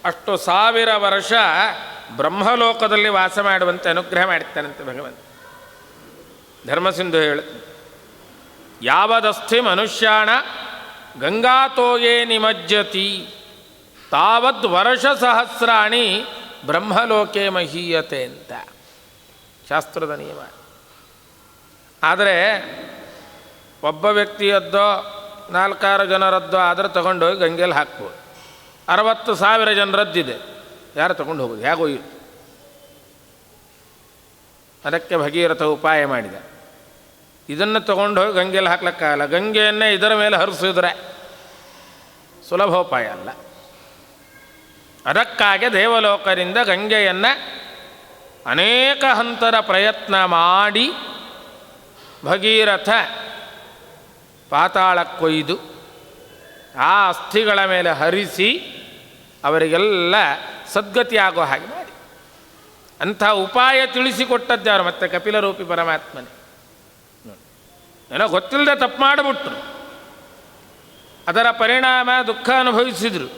ಅಷ್ಟು 1000 ವರ್ಷ ಬ್ರಹ್ಮಲೋಕದಲ್ಲಿ ವಾಸ ಮಾಡುವಂತೆ ಅನುಗ್ರಹ ಮಾಡ್ತಾನಂತೆ ಭಗವಂತ. ಧರ್ಮಸಿಂಧು ಹೇಳುತ್ತೆ, ಯಾವದಸ್ಥಿ ಮನುಷ್ಯಾಣ ಗಂಗಾತೋಯೇ ನಿಮಜ್ಜತಿ ತಾವದ್ ವರ್ಷ ಸಹಸ್ರಾಣಿ ಬ್ರಹ್ಮಲೋಕೆ ಮಹೀಯತೆ ಅಂತ ಶಾಸ್ತ್ರದ ನಿಯಮ. ಆದರೆ ಒಬ್ಬ ವ್ಯಕ್ತಿಯದ್ದೋ 4-6 ಜನರದ್ದೋ ಆದರೆ ತಗೊಂಡೋಗಿ ಗಂಗೆಯಲ್ಲಿ ಹಾಕ್ಬೋದು. 60,000 ಜನರದ್ದಿದೆ, ಯಾರು ತಗೊಂಡು ಹೋಗೋದು? ಹೇಗೋಯ್ತು? ಅದಕ್ಕೆ ಭಗೀರಥ ಉಪಾಯ ಮಾಡಿದ. ಇದನ್ನು ತಗೊಂಡೋಗಿ ಗಂಗೆಯಲ್ಲಿ ಹಾಕ್ಲಿಕ್ಕಾಗಲ್ಲ, ಗಂಗೆಯನ್ನೇ ಇದರ ಮೇಲೆ ಹರಿಸಿದ್ರೆ ಸುಲಭೋಪಾಯ ಅಲ್ಲ. ಅದಕ್ಕಾಗಿ ದೇವಲೋಕದಿಂದ ಗಂಗೆಯನ್ನು ಅನೇಕ ಹಂತರ ಪ್ರಯತ್ನ ಮಾಡಿ ಭಗೀರಥ ಪಾತಾಳಕ್ಕೊಯ್ದು ಆ ಅಸ್ಥಿಗಳ ಮೇಲೆ ಹರಿಸಿ ಅವರಿಗೆಲ್ಲ ಸದ್ಗತಿ ಆಗೋ ಹಾಗೆ ಮಾಡಿ ಅಂಥ ಉಪಾಯ ತಿಳಿಸಿಕೊಟ್ಟದ್ದಾರು ಮತ್ತೆ ಕಪಿಲರೂಪಿ ಪರಮಾತ್ಮನೇ. ಏನೋ ಗೊತ್ತಿಲ್ಲದೆ ತಪ್ಪು ಮಾಡಿಬಿಟ್ರು, ಅದರ ಪರಿಣಾಮ ದುಃಖ ಅನುಭವಿಸಿದರು.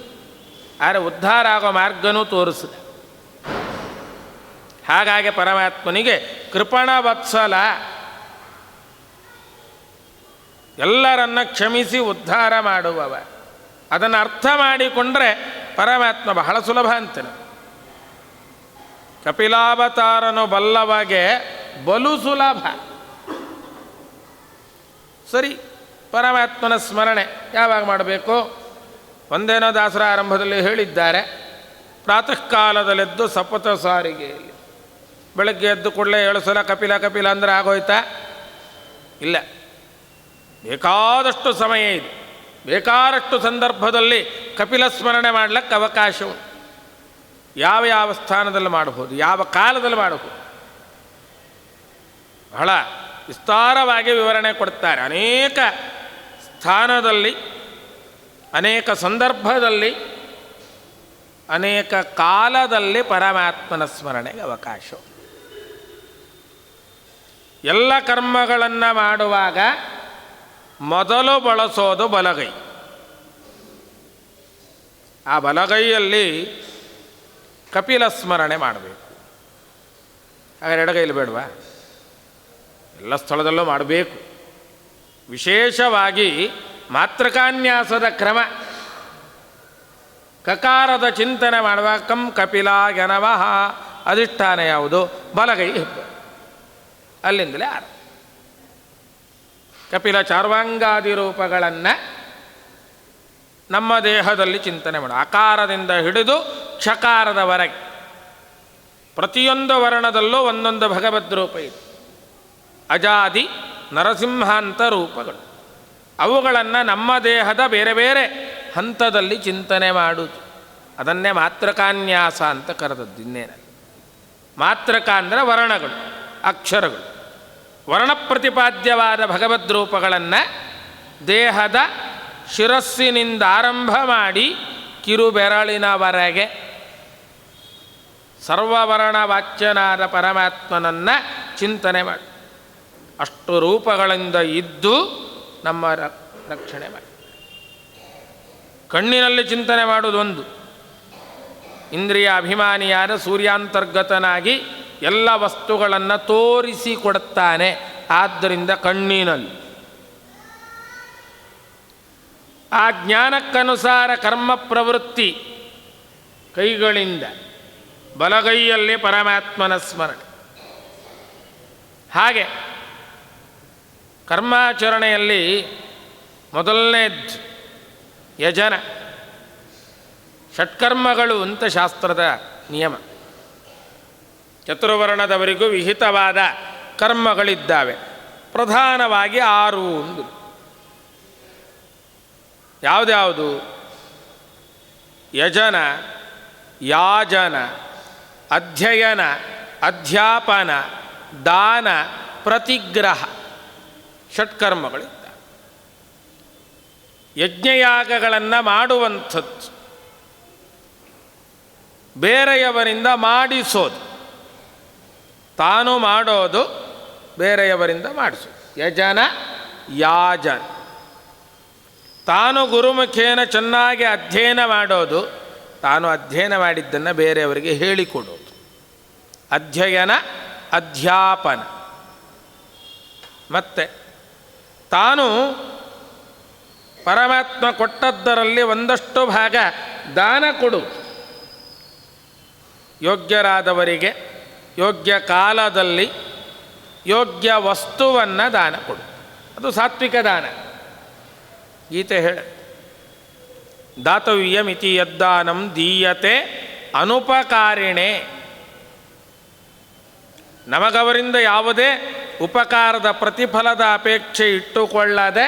ಆದರೆ ಉದ್ಧಾರ ಆಗೋ ಮಾರ್ಗನೂ ತೋರಿಸಿದ. ಹಾಗಾಗಿ ಪರಮಾತ್ಮನಿಗೆ ಕೃಪಣ ವತ್ಸಲ, ಎಲ್ಲರನ್ನ ಕ್ಷಮಿಸಿ ಉದ್ಧಾರ ಮಾಡುವವ. ಅದನ್ನು ಅರ್ಥ ಮಾಡಿಕೊಂಡ್ರೆ ಪರಮಾತ್ಮ ಬಹಳ ಸುಲಭ ಅಂತಾನೆ. ಕಪಿಲಾವತಾರನು ಬಲ್ಲವಗೆ ಬಲು ಸುಲಭ. ಸರಿ, ಪರಮಾತ್ಮನ ಸ್ಮರಣೆ ಯಾವಾಗ ಮಾಡಬೇಕು? ಒಂದೇನೋ ದಾಸರ ಆರಂಭದಲ್ಲಿ ಹೇಳಿದ್ದಾರೆ, ಪ್ರಾತಃ ಕಾಲದಲ್ಲೆದ್ದು ಸಪಥ ಸಾರಿಗೆಯಲ್ಲಿ. ಬೆಳಗ್ಗೆ ಎದ್ದು ಕೂಡಲೇ 7 ಸಲ ಕಪಿಲ ಕಪಿಲ ಅಂದರೆ ಆಗೋಯ್ತಾ? ಇಲ್ಲ, ಬೇಕಾದಷ್ಟು ಸಮಯ ಇದೆ. ಬೇಕಾದಷ್ಟು ಸಂದರ್ಭದಲ್ಲಿ ಕಪಿಲ ಸ್ಮರಣೆ ಮಾಡಲಿಕ್ಕೆ ಅವಕಾಶ ಉಂಟು. ಯಾವ ಯಾವ ಸ್ಥಾನದಲ್ಲಿ ಮಾಡಬಹುದು, ಯಾವ ಕಾಲದಲ್ಲಿ ಮಾಡಬಹುದು, ಬಹಳ ವಿಸ್ತಾರವಾಗಿ ವಿವರಣೆ ಕೊಡ್ತಾರೆ. ಅನೇಕ ಸ್ಥಾನದಲ್ಲಿ, ಅನೇಕ ಸಂದರ್ಭದಲ್ಲಿ, ಅನೇಕ ಕಾಲದಲ್ಲಿ ಪರಮಾತ್ಮನ ಸ್ಮರಣೆಗೆ ಅವಕಾಶ. ಎಲ್ಲ ಕರ್ಮಗಳನ್ನು ಮಾಡುವಾಗ ಮೊದಲು ಬಳಸೋದು ಬಲಗೈ. ಆ ಬಲಗೈಯಲ್ಲಿ ಕಪಿಲ ಸ್ಮರಣೆ ಮಾಡಬೇಕು. ಹಾಗಾದ್ರೆ ಎಡಗೈಲಿ ಬೇಡವಾ? ಎಲ್ಲ ಸ್ಥಳದಲ್ಲೂ ಮಾಡಬೇಕು. ವಿಶೇಷವಾಗಿ ಮಾತೃಕಾನ್ಯಾಸದ ಕ್ರಮ, ಕಕಾರದ ಚಿಂತನೆ ಮಾಡುವಾಗ ಕಂ ಕಪಿಲ ಘನವಃ, ಅಧಿಷ್ಠಾನ ಯಾವುದು? ಬಲಗೈ ಹೆಬ್ಬ. ಅಲ್ಲಿಂದಲೇ ಆರ ಕಪಿಲ ಚಾರ್ವಾಂಗಾದಿ ರೂಪಗಳನ್ನು ನಮ್ಮ ದೇಹದಲ್ಲಿ ಚಿಂತನೆ ಮಾಡು. ಆಕಾರದಿಂದ ಹಿಡಿದು ಕ್ಷಕಾರದವರೆಗೆ ಪ್ರತಿಯೊಂದು ವರ್ಣದಲ್ಲೂ ಒಂದೊಂದು ಭಗವದ್ ರೂಪ ಇದೆ. ಅಜಾದಿ ನರಸಿಂಹಾಂತ ರೂಪಗಳು, ಅವುಗಳನ್ನು ನಮ್ಮ ದೇಹದ ಬೇರೆ ಬೇರೆ ಹಂತದಲ್ಲಿ ಚಿಂತನೆ ಮಾಡುವುದು. ಅದನ್ನೇ ಮಾತೃಕಾನ್ಯಾಸ ಅಂತ ಕರೆದದ್ದು. ಇನ್ನೇನಲ್ಲ, ಮಾತೃಕ ಅಂದರೆ ವರ್ಣಗಳು, ಅಕ್ಷರಗಳು. ವರ್ಣ ಪ್ರತಿಪಾದ್ಯವಾದ ಭಗವದ್ ರೂಪಗಳನ್ನು ದೇಹದ ಶಿರಸ್ಸಿನಿಂದ ಆರಂಭ ಮಾಡಿ ಕಿರುಬೆರಳಿನವರೆಗೆ ಸರ್ವವರ್ಣ ವಾಚ್ಯನಾದ ಪರಮಾತ್ಮನನ್ನು ಚಿಂತನೆ ಮಾಡಿ. ಅಷ್ಟು ರೂಪಗಳಿಂದ ಇದ್ದು ನಮ್ಮ ರಕ್ಷಣೆ ಮಾಡಿ. ಕಣ್ಣಿನಲ್ಲಿ ಚಿಂತನೆ ಮಾಡುವುದೊಂದು, ಇಂದ್ರಿಯ ಅಭಿಮಾನಿಯಾದ ಸೂರ್ಯಾಂತರ್ಗತನಾಗಿ ಎಲ್ಲ ವಸ್ತುಗಳನ್ನು ತೋರಿಸಿಕೊಡುತ್ತಾನೆ. ಆದ್ದರಿಂದ ಕಣ್ಣಿನಲ್ಲಿ ಆ ಜ್ಞಾನಕ್ಕನುಸಾರ ಕರ್ಮ ಪ್ರವೃತ್ತಿ. ಕೈಗಳಿಂದ ಬಲಗೈಯಲ್ಲಿ ಪರಮಾತ್ಮನ ಸ್ಮರಣೆ. ಹಾಗೆ ಕರ್ಮಾಚರಣೆಯಲ್ಲಿ ಮೊದಲನೇದ್ದು ಯಜನ, ಷಟ್ಕರ್ಮಗಳು ಅಂತ ಶಾಸ್ತ್ರದ ನಿಯಮ. ಚತುರ್ವರ್ಣದವರಿಗೂ ವಿಹಿತವಾದ ಕರ್ಮಗಳಿದ್ದಾವೆ. ಪ್ರಧಾನವಾಗಿ 6 ಒಂದು. ಯಾವುದ್ಯಾವುದು? ಯಜನ, ಯಾಜನ, ಅಧ್ಯಯನ, ಅಧ್ಯಾಪನ, ದಾನ, ಪ್ರತಿಗ್ರಹ. ಷಟ್ಕರ್ಮಗಳಿದ್ದಾವೆ. ಯಜ್ಞಯಾಗಗಳನ್ನು ಮಾಡುವಂಥದ್ದು, ಬೇರೆಯವರಿಂದ ಮಾಡಿಸೋದು, ತಾನು ಮಾಡೋದು, ಬೇರೆಯವರಿಂದ ಮಾಡಿಸೋದು. ಯಜನ, ಯಾಜನ. ತಾನು ಗುರುಮುಖೇನ ಚೆನ್ನಾಗಿ ಅಧ್ಯಯನ ಮಾಡೋದು, ತಾನು ಅಧ್ಯಯನ ಮಾಡಿದ್ದನ್ನು ಬೇರೆಯವರಿಗೆ ಹೇಳಿಕೊಡೋದು. ಅಧ್ಯಯನ, ಅಧ್ಯಾಪನ. ಮತ್ತು ತಾನು ಪರಮಾತ್ಮ ಕೊಟ್ಟದ್ದರಲ್ಲಿ ಒಂದಷ್ಟು ಭಾಗ ದಾನ ಕೊಡುವುದು. ಯೋಗ್ಯರಾದವರಿಗೆ ಯೋಗ್ಯ ಕಾಲದಲ್ಲಿ ಯೋಗ್ಯ ವಸ್ತುವನ್ನು ದಾನ ಕೊಡು. ಅದು ಸಾತ್ವಿಕ ದಾನ. ಗೀತೆ ಹೇಳ, ದಾತವ್ಯಮಿತಿ ಯದ್ದಾನಂ ದೀಯತೆ ಅನುಪಕಾರಿಣೆ. ನಮಗವರಿಂದ ಯಾವುದೇ ಉಪಕಾರದ ಪ್ರತಿಫಲದ ಅಪೇಕ್ಷೆ ಇಟ್ಟುಕೊಳ್ಳದೆ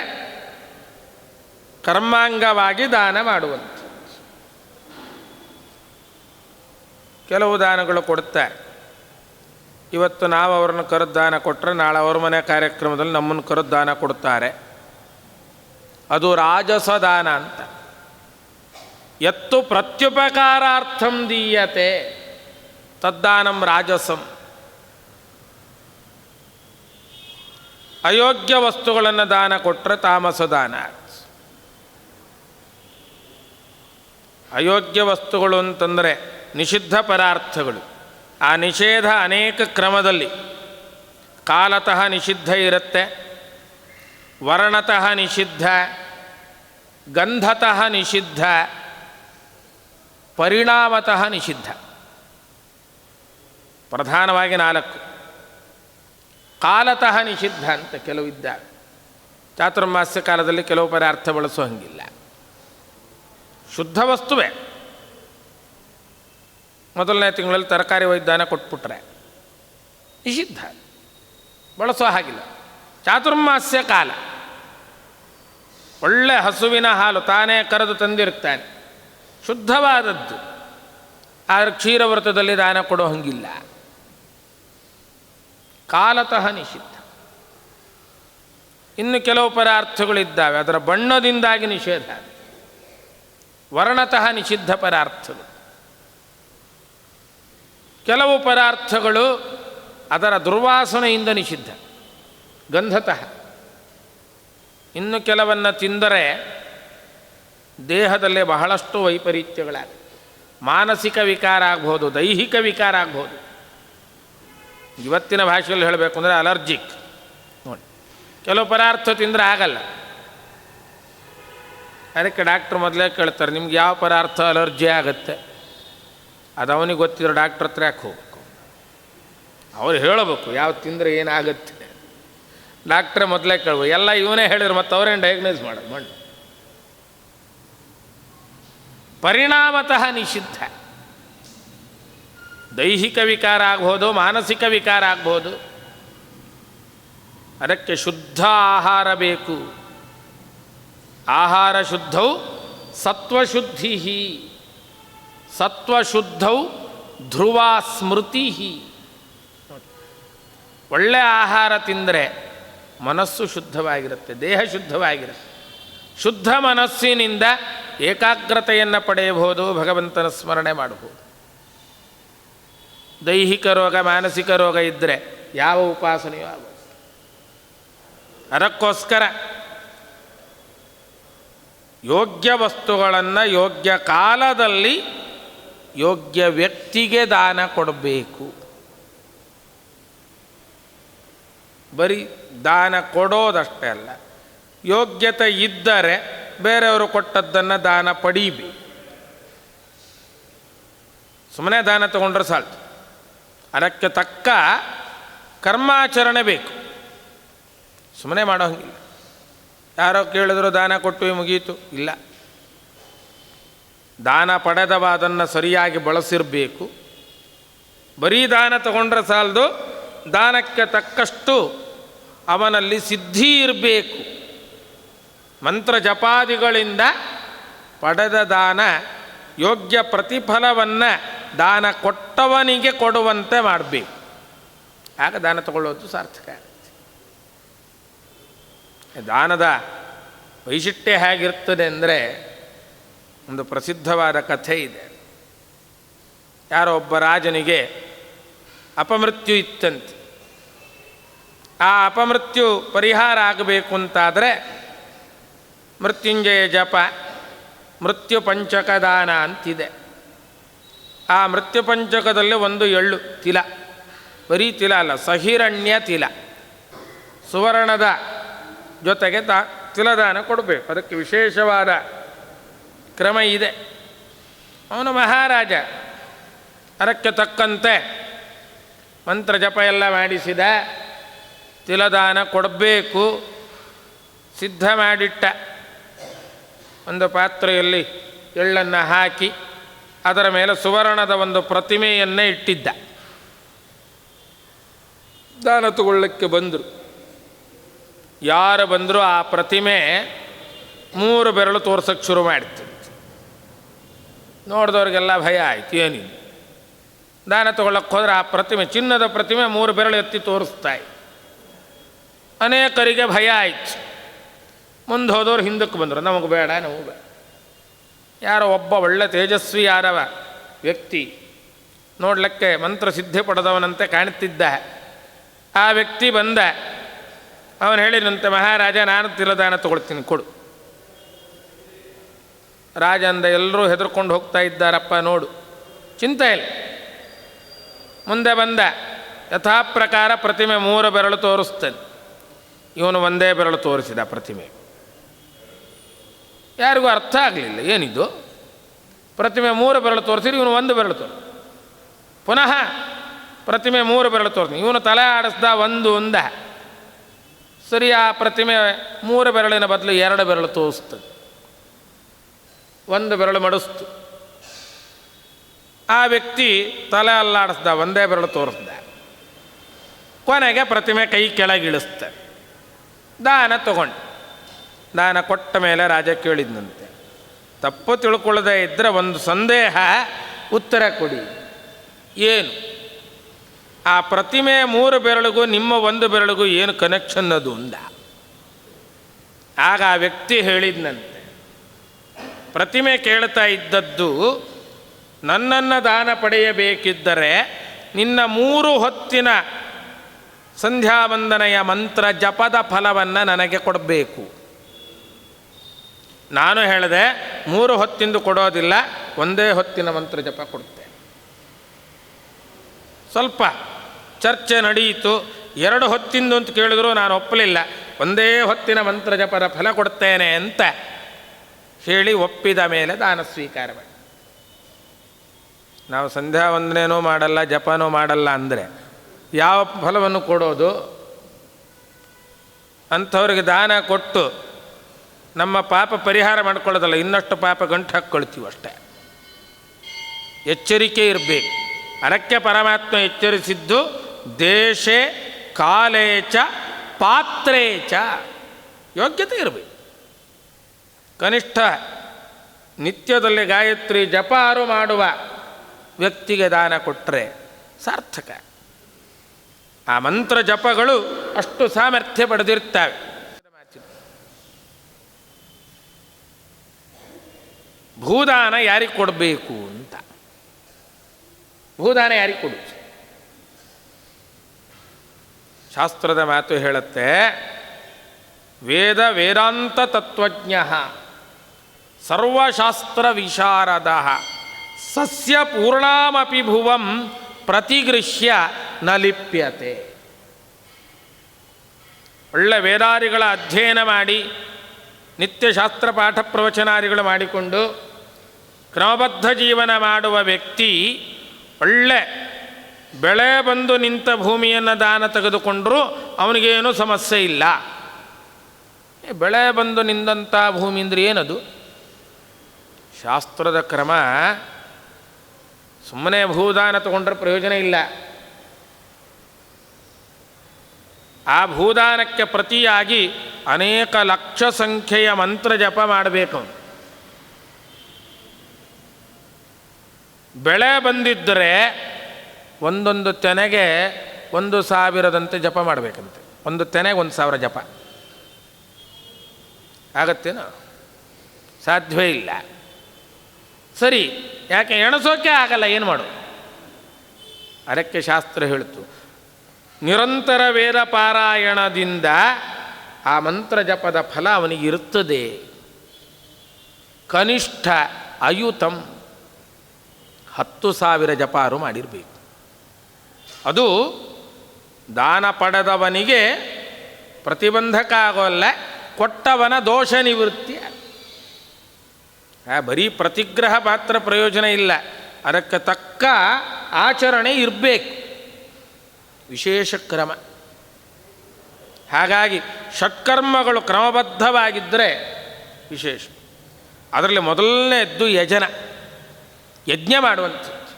ಕರ್ಮಾಂಗವಾಗಿ ದಾನ ಮಾಡುವಂಥ. ಕೆಲವು ದಾನಗಳು ಕೊಡುತ್ತಾರೆ. ಇವತ್ತು ನಾವು ಅವ್ರನ್ನ ಕರೆದು ದಾನ ಕೊಟ್ಟರೆ ನಾಳೆ ಅವ್ರ ಮನೆ ಕಾರ್ಯಕ್ರಮದಲ್ಲಿ ನಮ್ಮನ್ನು ಕರೆದು ದಾನ ಕೊಡ್ತಾರೆ. ಅದು ರಾಜಸ ದಾನ ಅಂತ. ಎತ್ತು ಪ್ರತ್ಯುಪಕಾರಾರ್ಥಂ ದೀಯತೆ ತದ್ದಾನಂ ರಾಜಸಂ. ಅಯೋಗ್ಯ ವಸ್ತುಗಳನ್ನು ದಾನ ಕೊಟ್ಟರೆ ತಾಮಸ ದಾನ. ಅಯೋಗ್ಯ ವಸ್ತುಗಳು ಅಂತಂದರೆ ನಿಷಿದ್ಧ ಪದಾರ್ಥಗಳು. ಆ ನಿಷೇಧ ಅನೇಕ ಕ್ರಮದಲ್ಲಿ. ಕಾಲತಃ ನಿಷಿದ್ಧ ಇರುತ್ತೆ, ವರ್ಣತಃ ನಿಷಿದ್ಧ, ಗಂಧತಃ ನಿಷಿದ್ಧ, ಪರಿಣಾಮತಃ ನಿಷಿದ್ಧ. ಪ್ರಧಾನವಾಗಿ 4. ಕಾಲತಃ ನಿಷಿದ್ಧ ಅಂತ ಕೆಲವು ಇದ್ದಾವೆ. ಚಾತುರ್ಮಾಸ್ಯ ಕಾಲದಲ್ಲಿ ಕೆಲವು ಪದಾರ್ಥ ಬಳಸೋ ಹಂಗಿಲ್ಲ. ಶುದ್ಧ ವಸ್ತುವೇ. ಮೊದಲನೇ ತಿಂಗಳಲ್ಲಿ ತರಕಾರಿ ವೈದ್ಯಾನ ಕೊಟ್ಬಿಟ್ರೆ ನಿಷಿದ್ಧ, ಬಳಸೋ ಹಾಗಿಲ್ಲ. ಚಾತುರ್ಮಾಸ್ಯ ಕಾಲ ಒಳ್ಳೆ ಹಸುವಿನ ಹಾಲು ತಾನೇ ಕರೆದು ತಂದಿರ್ತಾನೆ, ಶುದ್ಧವಾದದ್ದು. ಆದರೆ ಕ್ಷೀರವ್ರತದಲ್ಲಿ ದಾನ ಕೊಡೋ ಹಂಗಿಲ್ಲ. ಕಾಲತಃ ನಿಷಿದ್ಧ. ಇನ್ನು ಕೆಲವು ಪದಾರ್ಥಗಳಿದ್ದಾವೆ, ಅದರ ಬಣ್ಣದಿಂದಾಗಿ ನಿಷೇಧ. ವರ್ಣತಃ ನಿಷಿದ್ಧ ಪದಾರ್ಥಗಳು. ಕೆಲವು ಪದಾರ್ಥಗಳು ಅದರ ದುರ್ವಾಸನೆಯಿಂದ ನಿಷಿದ್ಧ, ಗಂಧತಃ. ಇನ್ನು ಕೆಲವನ್ನು ತಿಂದರೆ ದೇಹದಲ್ಲೇ ಬಹಳಷ್ಟು ವೈಪರೀತ್ಯಗಳಾಗ, ಮಾನಸಿಕ ವಿಕಾರ ಆಗ್ಬೋದು, ದೈಹಿಕ ವಿಕಾರ ಆಗ್ಬೋದು. ಇವತ್ತಿನ ಭಾಷೆಯಲ್ಲಿ ಹೇಳಬೇಕು ಅಂದರೆ ಅಲರ್ಜಿಕ್ ನೋಡಿ. ಕೆಲವು ಪದಾರ್ಥ ತಿಂದರೆ ಆಗಲ್ಲ. ಅದಕ್ಕೆ ಡಾಕ್ಟ್ರ್ ಮೊದಲೇ ಕೇಳ್ತಾರೆ, ನಿಮ್ಗೆ ಯಾವ ಪದಾರ್ಥ ಅಲರ್ಜಿ ಆಗುತ್ತೆ? ಅದು ಅವನಿಗೆ ಗೊತ್ತಿರೋ ಡಾಕ್ಟ್ರ್ ಹತ್ರ ಯಾಕೆ ಹೋಗ್ಬೇಕು? ಅವ್ರು ಹೇಳಬೇಕು ಯಾವ ತಿಂದರೆ ಏನಾಗುತ್ತೆ. ಡಾಕ್ಟ್ರೇ ಮೊದಲೇ ಕೇಳ್ಬೋದು. ಎಲ್ಲ ಇವನೇ ಹೇಳಿದ್ರು, ಮತ್ತು ಅವರೇನು ಡಯಾಗ್ನೈಸ್ ಮಾಡೋದು ಮಣ್ಣು. ಪರಿಣಾಮತಃ ನಿಷಿದ್ಧ. ದೈಹಿಕ ವಿಕಾರ ಆಗ್ಬೋದು, ಮಾನಸಿಕ ವಿಕಾರ ಆಗ್ಬೋದು. ಅದಕ್ಕೆ ಶುದ್ಧ ಆಹಾರ ಬೇಕು. ಆಹಾರ ಶುದ್ಧೌ ಸತ್ವಶುದ್ಧಿ, ಸತ್ವಶುದ್ಧೌ ಧ್ರುವ ಸ್ಮೃತಿ. ಒಳ್ಳೆಯ ಆಹಾರ ತಿಂದರೆ ಮನಸ್ಸು ಶುದ್ಧವಾಗಿರುತ್ತೆ, ದೇಹ ಶುದ್ಧವಾಗಿರುತ್ತೆ. ಶುದ್ಧ ಮನಸ್ಸಿನಿಂದ ಏಕಾಗ್ರತೆಯನ್ನು ಪಡೆಯಬಹುದು, ಭಗವಂತನ ಸ್ಮರಣೆ ಮಾಡಬಹುದು. ದೈಹಿಕ ರೋಗ ಮಾನಸಿಕ ರೋಗ ಇದ್ದರೆ ಯಾವ ಉಪಾಸನೆಯೂ ಆಗೋದು. ಅದಕ್ಕೋಸ್ಕರ ಯೋಗ್ಯ ವಸ್ತುಗಳನ್ನು ಯೋಗ್ಯ ಕಾಲದಲ್ಲಿ ಯೋಗ್ಯ ವ್ಯಕ್ತಿಗೆ ದಾನ ಕೊಡಬೇಕು. ಬರೀ ದಾನ ಕೊಡೋದಷ್ಟೇ ಅಲ್ಲ, ಯೋಗ್ಯತೆ ಇದ್ದರೆ ಬೇರೆಯವರು ಕೊಟ್ಟದ್ದನ್ನು ದಾನ ಪಡೀಬೇಕು. ಸುಮ್ಮನೆ ದಾನ ತಗೊಂಡ್ರೆ ಸಾಲ್ತು, ಅದಕ್ಕೆ ತಕ್ಕ ಕರ್ಮಾಚರಣೆ ಬೇಕು. ಸುಮ್ಮನೆ ಮಾಡೋ ಹಂಗಿಲ್ಲ. ಯಾರೋ ಕೇಳಿದ್ರು ದಾನ ಕೊಟ್ಟು ಮುಗೀತು, ಇಲ್ಲ. ದಾನ ಪಡೆದವ ಅದನ್ನು ಸರಿಯಾಗಿ ಬಳಸಿರಬೇಕು. ಬರೀ ದಾನ ತಗೊಂಡ್ರೆ ಸಾಲದು, ದಾನಕ್ಕೆ ತಕ್ಕಷ್ಟು ಅವನಲ್ಲಿ ಸಿದ್ಧಿ ಇರಬೇಕು. ಮಂತ್ರ ಜಪಾದಿಗಳಿಂದ ಪಡೆದ ದಾನ ಯೋಗ್ಯ ಪ್ರತಿಫಲವನ್ನು ದಾನ ಕೊಟ್ಟವನಿಗೆ ಕೊಡುವಂತೆ ಮಾಡಬೇಕು. ಆಗ ದಾನ ತಗೊಳ್ಳೋದು ಸಾರ್ಥಕ ಆಗುತ್ತೆ. ದಾನದ ವೈಶಿಷ್ಟ್ಯ ಹೇಗಿರ್ತದೆ ಅಂದರೆ, ಒಂದು ಪ್ರಸಿದ್ಧವಾದ ಕಥೆ ಇದೆ. ಯಾರೋ ಒಬ್ಬ ರಾಜನಿಗೆ ಅಪಮೃತ್ಯು ಇತ್ತಂತೆ. ಆ ಅಪಮೃತ್ಯು ಪರಿಹಾರ ಆಗಬೇಕು ಅಂತಾದರೆ ಮೃತ್ಯುಂಜಯ ಜಪ, ಮೃತ್ಯು ಪಂಚಕ ದಾನ ಅಂತಿದೆ. ಆ ಮೃತ್ಯು ಪಂಚಕದಲ್ಲಿ ಒಂದು ಎಳ್ಳು ತಿಲ, ಬರೀ ತಿಲ ಅಲ್ಲ, ಸಹಿರಣ್ಯ ತಿಲ, ಸುವರ್ಣದ ಜೊತೆಗೆ ತಿಲದಾನ ಕೊಡಬೇಕು. ಅದಕ್ಕೆ ವಿಶೇಷವಾದ ಕ್ರಮ ಇದೆ. ಅವನು ಮಹಾರಾಜ, ಅದಕ್ಕೆ ತಕ್ಕಂತೆ ಮಂತ್ರ ಜಪ ಎಲ್ಲ ಮಾಡಿಸಿದ. ತಿಲದಾನ ಕೊಡಬೇಕು ಸಿದ್ಧ ಮಾಡಿಟ್ಟ. ಒಂದು ಪಾತ್ರೆಯಲ್ಲಿ ಎಳ್ಳನ್ನು ಹಾಕಿ ಅದರ ಮೇಲೆ ಸುವರ್ಣದ ಒಂದು ಪ್ರತಿಮೆಯನ್ನೇ ಇಟ್ಟಿದ್ದ. ದಾನ ತಗೊಳ್ಳಕ್ಕೆ ಬಂದರು. ಯಾರು ಬಂದರೂ ಆ ಪ್ರತಿಮೆ 3 ಬೆರಳು ತೋರ್ಸೋಕ್ಕೆ ಶುರು ಮಾಡಿತ್ತು. ನೋಡಿದವ್ರಿಗೆಲ್ಲ ಭಯ ಆಯಿತು, ಏನಿದೆ. ದಾನ ತಗೊಳ್ಳಕ್ಕೆ ಹೋದ್ರೆ ಆ ಪ್ರತಿಮೆ, ಚಿನ್ನದ ಪ್ರತಿಮೆ 3 ಬೆರಳು ಎತ್ತಿ ತೋರಿಸ್ತಾಯಿ. ಅನೇಕರಿಗೆ ಭಯ ಆಯಿತು. ಮುಂದೆ ಹೋದವ್ರು ಹಿಂದಕ್ಕೆ ಬಂದರು, ನಮಗೆ ಬೇಡ, ನಮಗೆ ಬೇಡ. ಯಾರೋ ಒಬ್ಬ ಒಳ್ಳೆ ತೇಜಸ್ವಿಯಾದವ ವ್ಯಕ್ತಿ, ನೋಡಲಿಕ್ಕೆ ಮಂತ್ರ ಸಿದ್ಧಿ ಪಡೆದವನಂತೆ ಕಾಣುತ್ತಿದ್ದ. ಆ ವ್ಯಕ್ತಿ ಬಂದ. ಅವನು ಹೇಳಿದಂತೆ, ಮಹಾರಾಜ, ನಾನು ತಿಲದಾನ ತಗೊಳ್ತೀನಿ, ಕೊಡು. ರಾಜ ಅಂದ, ಎಲ್ಲರೂ ಹೆದರ್ಕೊಂಡು ಹೋಗ್ತಾ ಇದ್ದಾರಪ್ಪ, ನೋಡು, ಚಿಂತೆ ಇಲ್ಲ. ಮುಂದೆ ಬಂದ. ಯಥಾಪ್ರಕಾರ ಪ್ರತಿಮೆ 3 ಬೆರಳು ತೋರಿಸ್ತಾನೆ. ಇವನು ಒಂದೇ ಬೆರಳು ತೋರಿಸಿದ ಪ್ರತಿಮೆ. ಯಾರಿಗೂ ಅರ್ಥ ಆಗಲಿಲ್ಲ, ಏನಿದು ಪ್ರತಿಮೆ 3 ಬೆರಳು ತೋರಿಸಿದ್ರೆ ಇವನು 1 ಬೆರಳು ತೋರಿಸಿ. ಪುನಃ ಪ್ರತಿಮೆ 3 ಬೆರಳು ತೋರಿಸಿ. ಇವನು ತಲೆ ಆಡಿಸ್ದ, ಒಂದ ಸರಿ. ಆ ಪ್ರತಿಮೆ 3 ಬೆರಳಿನ ಬದಲು 2 ಬೆರಳು ತೋರಿಸ್ತದೆ. 1 ಬೆರಳು ಮಡಿಸ್ತು. ಆ ವ್ಯಕ್ತಿ ತಲೆ ಅಲ್ಲಾಡಿಸ್ದ, ಒಂದೇ ಬೆರಳು ತೋರಿಸ್ದ. ಕೊನೆಗೆ ಪ್ರತಿಮೆ ಕೈ ಕೆಳಗಿಳಿಸ್ತ. ದಾನ ತಗೊಂಡು. ದಾನ ಕೊಟ್ಟ ಮೇಲೆ ರಾಜ ಕೇಳಿದ್ನಂತೆ, ತಪ್ಪು ತಿಳ್ಕೊಳ್ಳದೆ ಇದ್ದರೆ ಒಂದು ಸಂದೇಹ, ಉತ್ತರ ಕೊಡಿ. ಏನು? ಆ ಪ್ರತಿಮೆ 3 ಬೆರಳಿಗೂ ನಿಮ್ಮ 1 ಬೆರಳಿಗೂ ಏನು ಕನೆಕ್ಷನ್ ಅದು ಅಂದ. ಆಗ ಆ ವ್ಯಕ್ತಿ ಹೇಳಿದ್ನಂತೆ, ಪ್ರತಿಮೆ ಕೇಳ್ತಾ ಇದ್ದದ್ದು, ನನ್ನನ್ನು ದಾನ ಪಡೆಯಬೇಕಿದ್ದರೆ ನಿನ್ನ 3 ಹೊತ್ತಿನ ಸಂಧ್ಯಾವಂದನೆಯ ಮಂತ್ರ ಜಪದ ಫಲವನ್ನು ನನಗೆ ಕೊಡಬೇಕು. ನಾನು ಹೇಳಿದೆ 3 ಹೊತ್ತಿಂದು ಕೊಡೋದಿಲ್ಲ, ಒಂದೇ ಹೊತ್ತಿನ ಮಂತ್ರ ಜಪ ಕೊಡ್ತೇನೆ. ಸ್ವಲ್ಪ ಚರ್ಚೆ ನಡೆಯಿತು. 2 ಹೊತ್ತಿಂದು ಅಂತ ಕೇಳಿದ್ರು ನಾನು ಒಪ್ಪಲಿಲ್ಲ. ಒಂದೇ ಹೊತ್ತಿನ ಮಂತ್ರ ಜಪದ ಫಲ ಕೊಡ್ತೇನೆ ಅಂತ ಹೇಳಿ ಒಪ್ಪಿದ ಮೇಲೆ ದಾನ ಸ್ವೀಕಾರ ಮಾಡಿ. ನಾವು ಸಂಧ್ಯಾ ವಂದನೆನೂ ಮಾಡಲ್ಲ, ಜಪನೂ ಮಾಡಲ್ಲ ಅಂದರೆ ಯಾವ ಫಲವನ್ನು ಕೊಡೋದು? ಅಂಥವ್ರಿಗೆ ದಾನ ಕೊಟ್ಟು ನಮ್ಮ ಪಾಪ ಪರಿಹಾರ ಮಾಡ್ಕೊಳ್ಳೋದಲ್ಲ, ಇನ್ನಷ್ಟು ಪಾಪ ಗಂಟು ಹಾಕ್ಕೊಳ್ತೀವಿ ಅಷ್ಟೇ. ಎಚ್ಚರಿಕೆ ಇರಬೇಕು. ಅದಕ್ಕೆ ಪರಮಾತ್ಮ ಎಚ್ಚರಿಸಿದ್ದು, ದೇಶೇ ಕಾಲೇಚ ಪಾತ್ರೇಚ, ಯೋಗ್ಯತೆ ಇರಬೇಕು. ಕನಿಷ್ಠ ನಿತ್ಯದಲ್ಲಿ ಗಾಯತ್ರಿ ಜಪಾರು ಮಾಡುವ ವ್ಯಕ್ತಿಗೆ ದಾನ ಕೊಟ್ಟರೆ ಸಾರ್ಥಕ. ಆ ಮಂತ್ರ ಜಪಗಳು ಅಷ್ಟು ಸಾಮರ್ಥ್ಯ ಪಡೆದಿರ್ತವೆ. ಭೂದಾನ ಯಾರಿಗೆ ಕೊಡಬೇಕು ಅಂತ. ಭೂದಾನ ಯಾರಿಗೆ ಕೊಡು? ಶಾಸ್ತ್ರದ ಮಾತು ಹೇಳುತ್ತೆ, ವೇದ ವೇದಾಂತ ತತ್ವಜ್ಞ ಸರ್ವಶಾಸ್ತ್ರ ವಿಶಾರದ ಸಸ್ಯ ಪೂರ್ಣಾಮಪಿ ಭುವಂ ಪ್ರತಿಗೃಹ್ಯ ನ ಲಿಪ್ಯತೆ. ಒಳ್ಳೆ ವೇದಾದಿಗಳ ಅಧ್ಯಯನ ಮಾಡಿ ನಿತ್ಯ ಶಾಸ್ತ್ರ ಪಾಠ ಪ್ರವಚನಾದಿಗಳು ಮಾಡಿಕೊಂಡು ಕ್ರಮಬದ್ಧ ಜೀವನ ಮಾಡುವ ವ್ಯಕ್ತಿ ಒಳ್ಳೆ ಬೆಳೆ ಬಂದು ನಿಂತ ಭೂಮಿಯನ್ನು ದಾನ ತೆಗೆದುಕೊಂಡರೂ ಅವನಿಗೇನೂ ಸಮಸ್ಯೆ ಇಲ್ಲ. ಬೆಳೆ ಬಂದು ನಿಂದಂಥ ಭೂಮಿ ಅಂದರೆ ಏನದು? ಶಾಸ್ತ್ರದ ಕ್ರಮ. ಸುಮ್ಮನೆ ಭೂದಾನ ತಗೊಂಡ್ರೆ ಪ್ರಯೋಜನ ಇಲ್ಲ. ಆ ಭೂದಾನಕ್ಕೆ ಪ್ರತಿಯಾಗಿ ಅನೇಕ ಲಕ್ಷ ಸಂಖ್ಯೆಯ ಮಂತ್ರ ಜಪ ಮಾಡಬೇಕು. ಬೆಳೆ ಬಂದಿದ್ದರೆ ಒಂದೊಂದು ತೆನೆಗೆ 1,000ದಂತೆ ಜಪ ಮಾಡಬೇಕಂತೆ. ಒಂದು ತೆನೆಗೆ 1,000 ಜಪ ಆಗತ್ತೇನೋ? ಸಾಧ್ಯವೇ ಇಲ್ಲ. ಸರಿ, ಯಾಕೆ ಎಣಸೋಕೆ ಆಗಲ್ಲ, ಏನು ಮಾಡು? ಅದಕ್ಕೆ ಶಾಸ್ತ್ರ ಹೇಳ್ತು, ನಿರಂತರ ವೇದ ಪಾರಾಯಣದಿಂದ ಆ ಮಂತ್ರ ಜಪದ ಫಲ ಅವನಿಗಿರುತ್ತದೆ. ಕನಿಷ್ಠ ಅಯುತಂ 10,000 ಜಪಾರು ಮಾಡಿರಬೇಕು. ಅದು ದಾನ ಪಡೆದವನಿಗೆ ಪ್ರತಿಬಂಧಕ ಆಗೋಲ್ಲ, ಕೊಟ್ಟವನ ದೋಷ ನಿವೃತ್ತಿ. ಬರೀ ಪ್ರತಿಗ್ರಹ ಮಾತ್ರ ಪ್ರಯೋಜನ ಇಲ್ಲ, ಅದಕ್ಕೆ ತಕ್ಕ ಆಚರಣೆ ಇರಬೇಕು, ವಿಶೇಷ ಕ್ರಮ. ಹಾಗಾಗಿ ಷಟ್ಕರ್ಮಗಳು ಕ್ರಮಬದ್ಧವಾಗಿದ್ದರೆ ವಿಶೇಷ. ಅದರಲ್ಲಿ ಮೊದಲನೇದ್ದು ಯಜ್ಞ ಮಾಡುವಂಥದ್ದು.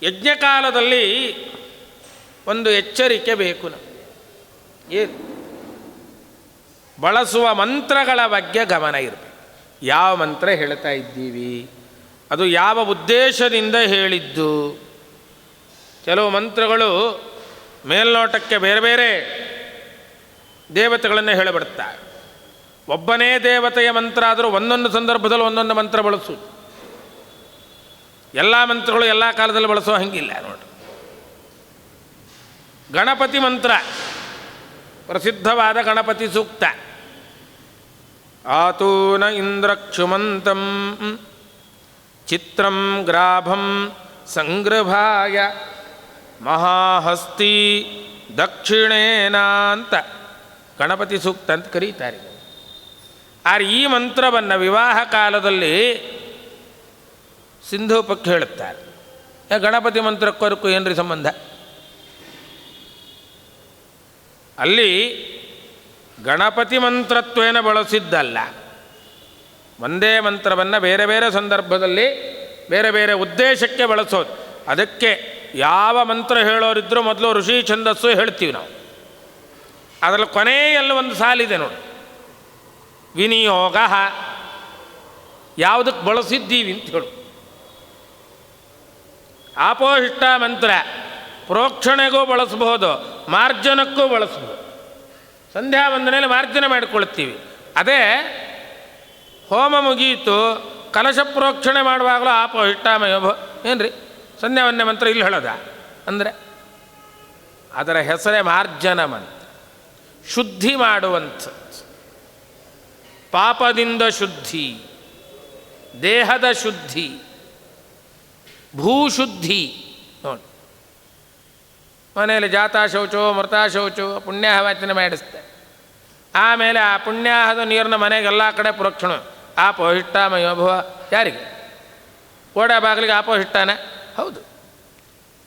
ಯಜ್ಞಕಾಲದಲ್ಲಿ ಒಂದು ಎಚ್ಚರಿಕೆ ಬೇಕು. ಏನು? ಬಳಸುವ ಮಂತ್ರಗಳ ಬಗ್ಗೆ ಗಮನ ಇರಬೇಕು. ಯಾವ ಮಂತ್ರ ಹೇಳ್ತಾ ಇದ್ದೀವಿ, ಅದು ಯಾವ ಉದ್ದೇಶದಿಂದ ಹೇಳಿದ್ದು. ಕೆಲವು ಮಂತ್ರಗಳು ಮೇಲ್ನೋಟಕ್ಕೆ ಬೇರೆ ಬೇರೆ ದೇವತೆಗಳನ್ನು ಹೇಳಿಬಿಡ್ತಾರೆ. ಒಬ್ಬನೇ ದೇವತೆಯ ಮಂತ್ರ ಆದರೂ ಒಂದೊಂದು ಸಂದರ್ಭದಲ್ಲಿ ಒಂದೊಂದು ಮಂತ್ರ ಬಳಸುವುದು. ಎಲ್ಲ ಮಂತ್ರಗಳು ಎಲ್ಲ ಕಾಲದಲ್ಲಿ ಬಳಸೋ ಹಂಗಿಲ್ಲ ನೋಡಿ. ಗಣಪತಿ ಮಂತ್ರ, ಪ್ರಸಿದ್ಧವಾದ ಗಣಪತಿ ಸೂಕ್ತ. ಆತೂನ ಇಂದ್ರಕ್ಷುಮಂತಂ ಚಿತ್ರಂ ಗ್ರಾಭಂ ಸಂಗೃಭಾಯ ಮಹಾಹಸ್ತಿ ದಕ್ಷಿಣೇನ ಅಂತ ಗಣಪತಿ ಸೂಕ್ತ ಅಂತ ಕರೀತಾರೆ. ಆದರೆ ಈ ಮಂತ್ರವನ್ನು ವಿವಾಹ ಕಾಲದಲ್ಲಿ ಸಿಂಧೂಪಕ್ಕೆ ಹೇಳುತ್ತಾರೆ. ಗಣಪತಿ ಮಂತ್ರಕ್ಕವರೆಗೂ ಏನ್ರಿ ಸಂಬಂಧ? ಅಲ್ಲಿ ಗಣಪತಿ ಮಂತ್ರತ್ವೇನ ಬಳಸಿದ್ದಲ್ಲ, ಒಂದೇ ಮಂತ್ರವನ್ನು ಬೇರೆ ಬೇರೆ ಸಂದರ್ಭದಲ್ಲಿ ಬೇರೆ ಬೇರೆ ಉದ್ದೇಶಕ್ಕೆ ಬಳಸೋದು. ಅದಕ್ಕೆ ಯಾವ ಮಂತ್ರ ಹೇಳೋರಿದ್ರೂ ಮೊದಲು ಋಷಿ ಛಂದಸ್ಸು ಹೇಳ್ತೀವಿ ನಾವು. ಅದರಲ್ಲಿ ಕೊನೆಯಲ್ಲಿ ಒಂದು ಸಾಲಿದೆ ನೋಡಿ, ವಿನಿಯೋಗ, ಯಾವುದಕ್ಕೆ ಬಳಸಿದ್ದೀವಿ ಅಂತ ಹೇಳು. ಆಪೋಹಿಷ್ಟ ಮಂತ್ರ ಪ್ರೋಕ್ಷಣೆಗೂ ಬಳಸಬಹುದು, ಮಾರ್ಜನಕ್ಕೂ ಬಳಸ್ಬೋದು. ಸಂಧ್ಯಾ ವಂದನೆಯಲ್ಲಿ ಮಾರ್ಜನೆ ಮಾಡಿಕೊಳ್ತೀವಿ. ಅದೇ ಹೋಮ ಮುಗಿಯಿತು, ಕಲಶ ಪ್ರೋಕ್ಷಣೆ ಮಾಡುವಾಗಲೂ ಆಪೋಹಿಷ್ಟಾಮಯೋಭೋ ಏನ್ರಿ ಸಂಧ್ಯಾ ವಂದನೆ ಮಂತ್ರ ಇಲ್ಲಿ ಹೇಳೋದ ಅಂದರೆ ಅದರ ಹೆಸರೇ ಮಾರ್ಜನ ಮಂತ್ರ. ಶುದ್ಧಿ ಮಾಡುವಂಥದ್ದು, ಪಾಪದಿಂದ ಶುದ್ಧಿ, ದೇಹದ ಶುದ್ಧಿ, ಭೂಶುದ್ಧಿ ನೋಡಿ. ಮನೆಯಲ್ಲಿ ಜಾತಾ ಶೌಚೋ ಮೃತಾ ಶೌಚೋ ಪುಣ್ಯಾಹವಾಚನೆ ಮಾಡಿಸ್ತಾರೆ. ಆಮೇಲೆ ಆ ಪುಣ್ಯಾಹದ ನೀರನ್ನ ಮನೆಗೆಲ್ಲ ಕಡೆ ಪ್ರೋಕ್ಷಣೆ. ಆಪೋಹಿಷ್ಟಾಮಯೋಭವ ಯಾರಿಗೆ? ಗೋಡೆ ಬಾಗಿಲಿಗೆ ಆಪೋಹಿಷ್ಟಾನ? ಹೌದು.